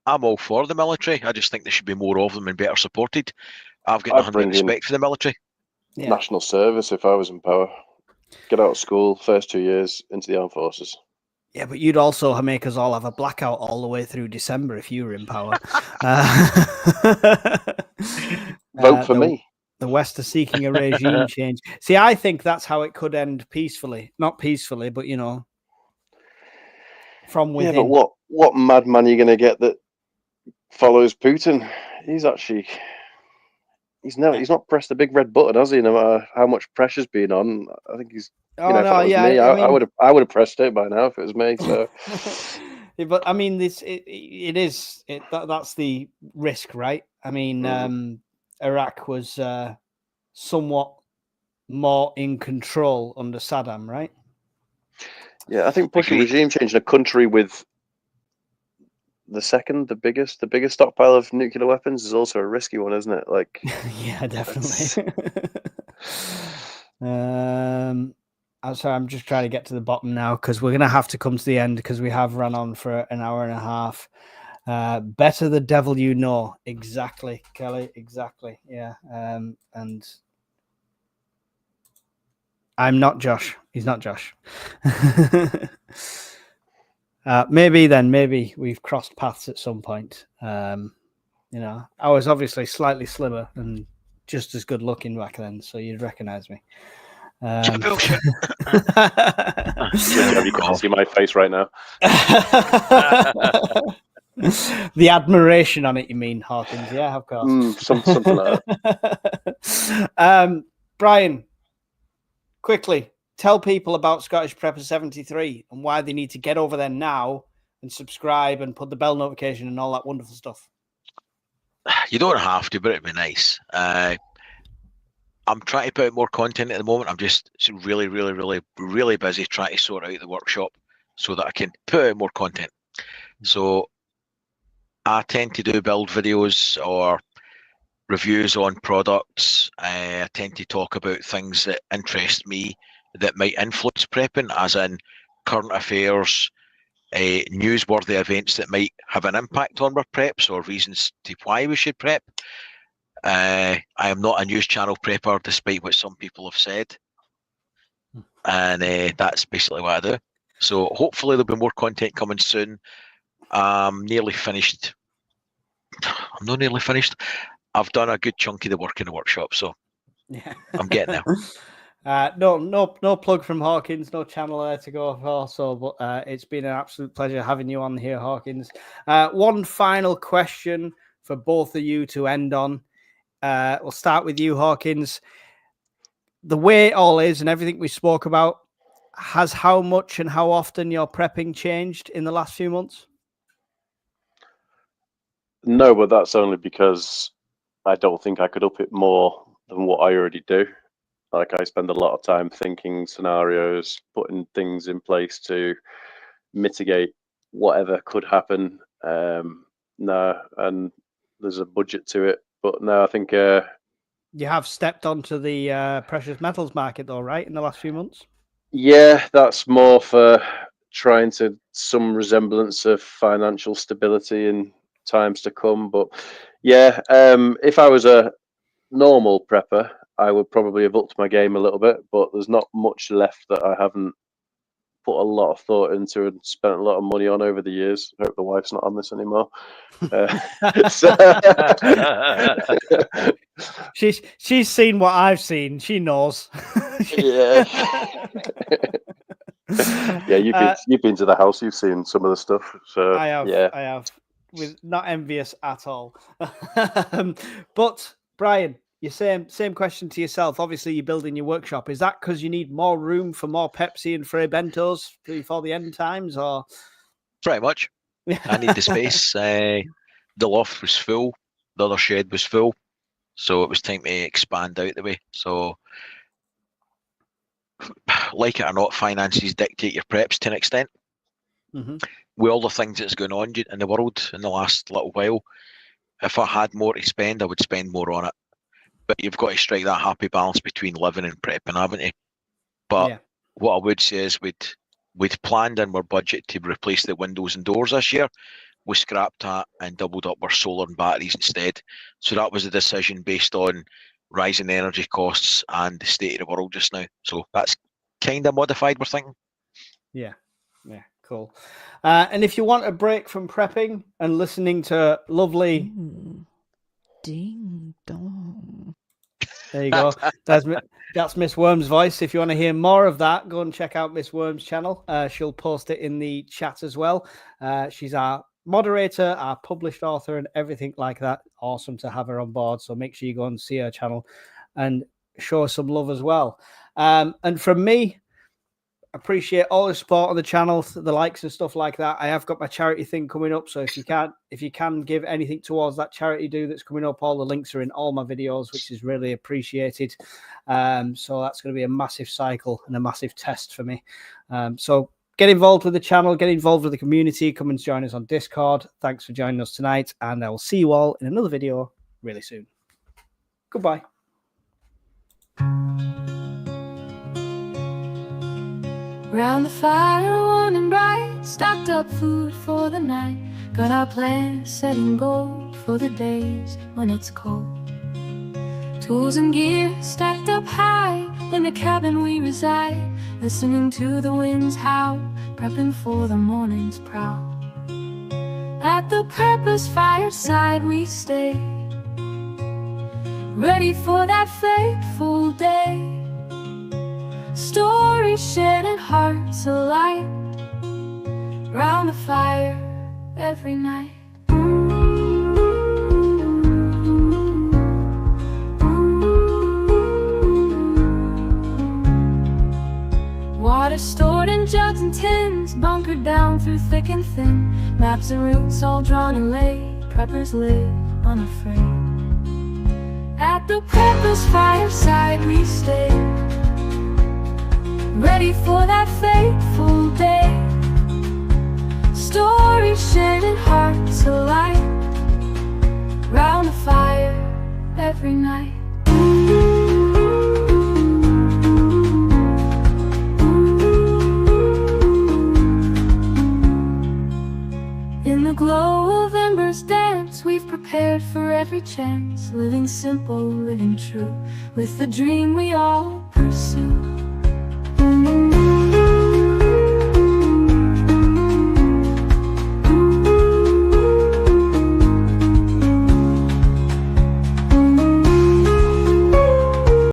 I'm all for the military. I just think there should be more of them and better supported. I've got nothing but respect for the military. Yeah. National service if I was in power. Get out of school, first 2 years into the armed forces. Yeah, but you'd also make us all have a blackout all the way through December if you were in power. Vote for me. The West are seeking a regime change. See, I think that's how it could end peacefully. Not peacefully, but, you know, from within. Yeah, but what madman are you going to get that follows Putin? He's not pressed the big red button, has he? No matter how much pressure's been on, I think he's. If it was me, I would have pressed it by now if it was me. So, but I mean, that's the risk, right? I mean, Iraq was somewhat more in control under Saddam, right? Yeah, I think pushing regime change in a country with the biggest stockpile of nuclear weapons is also a risky one, isn't it? Like, yeah, definitely. I'm sorry, I'm just trying to get to the bottom now because we're going to have to come to the end because we have run on for an hour and a half. Better the devil you know. Exactly, Kelly. Exactly. Yeah. And I'm not Josh. He's not Josh. Maybe we've crossed paths at some point. You know, I was obviously slightly slimmer and just as good looking back then, so you'd recognize me. You can't see my face right now. The admiration on it, you mean, Hawkins? Yeah, of course. Something like that. Brian, quickly tell people about Scottish Prepper 73 and why they need to get over there now and subscribe and put the bell notification and all that wonderful stuff. You don't have to, but it'd be nice. I'm trying to put out more content at the moment. I'm just really, really, really, really busy trying to sort out the workshop so that I can put out more content. So I tend to do build videos or reviews on products. I tend to talk about things that interest me that might influence prepping, as in current affairs, newsworthy events that might have an impact on our preps or reasons to why we should prep. I am not a news channel prepper, despite what some people have said. And that's basically what I do. So hopefully there'll be more content coming soon. I'm nearly finished. I'm not nearly finished. I've done a good chunk of the work in the workshop, so yeah. I'm getting there. No plug from Hawkins, no channel there to go for. So, but it's been an absolute pleasure having you on here, Hawkins. One final question for both of you to end on. We'll start with you, Hawkins. The way it all is and everything we spoke about, has how much and how often your prepping changed in the last few months? No, but that's only because I don't think I could up it more than what I already do. Like, I spend a lot of time thinking scenarios, putting things in place to mitigate whatever could happen. No, and there's a budget to it. But no, I think you have stepped onto the precious metals market, though, right? In the last few months. Yeah, that's more for trying to some resemblance of financial stability in times to come. But yeah, if I was a normal prepper, I would probably have upped my game a little bit. But there's not much left that I haven't put a lot of thought into and spent a lot of money on over the years. I hope the wife's not on this anymore. She's seen what I've seen. She knows. Yeah. Yeah, you've been to the house. You've seen some of the stuff. So I have. Yeah. I have. With not envious at all. But Brian, you same question to yourself. Obviously, you're building your workshop. Is that because you need more room for more Pepsi and Frey bentos before the end times, or? Pretty much. I need the space. The loft was full. The other shed was full. So it was time to expand out the way. So, like it or not, finances dictate your preps to an extent. Mm-hmm. With all the things that's going on in the world in the last little while, if I had more to spend, I would spend more on it. But you've got to strike that happy balance between living and prepping, haven't you? But what I would say is we'd planned in our budget to replace the windows and doors this year. We scrapped that and doubled up our solar and batteries instead. So that was a decision based on rising energy costs and the state of the world just now. So that's kind of modified, we're thinking. Yeah, cool. And if you want a break from prepping and listening to lovely ding dong, there you go. That's Miss Worm's voice. If you want to hear more of that, go and check out Miss Worm's channel. She'll post it in the chat as well. She's our moderator, our published author, and everything like that. Awesome to have her on board. So make sure you go and see her channel and show her some love as well. And from me, appreciate all the support on the channel, the likes and stuff like that. I have got my charity thing coming up, so if you can give anything towards that charity do that's coming up, all the links are in all my videos, which is really appreciated. So that's going to be a massive cycle and a massive test for me. So get involved with the channel, get involved with the community, come and join us on Discord. Thanks for joining us tonight, and I will see you all in another video really soon. Goodbye. round the fire, warm and bright, stocked up food for the night. Got our plans set in gold for the days when it's cold. Tools and gear stacked up high in the cabin we reside, listening to the winds howl, prepping for the morning's prowl. At the Purpose Fireside we stay, ready for that fateful day. Stories shared and hearts alight, round the fire every night. Water stored in jugs and tins, bunkered down through thick and thin. Maps and routes all drawn and laid, preppers live unafraid. At the Purpose Fireside we stay, ready for that fateful day. Stories shared and hearts alight, round the fire every night. In the glow of embers dance, we've prepared for every chance, living simple, living true, with the dream we all pursue.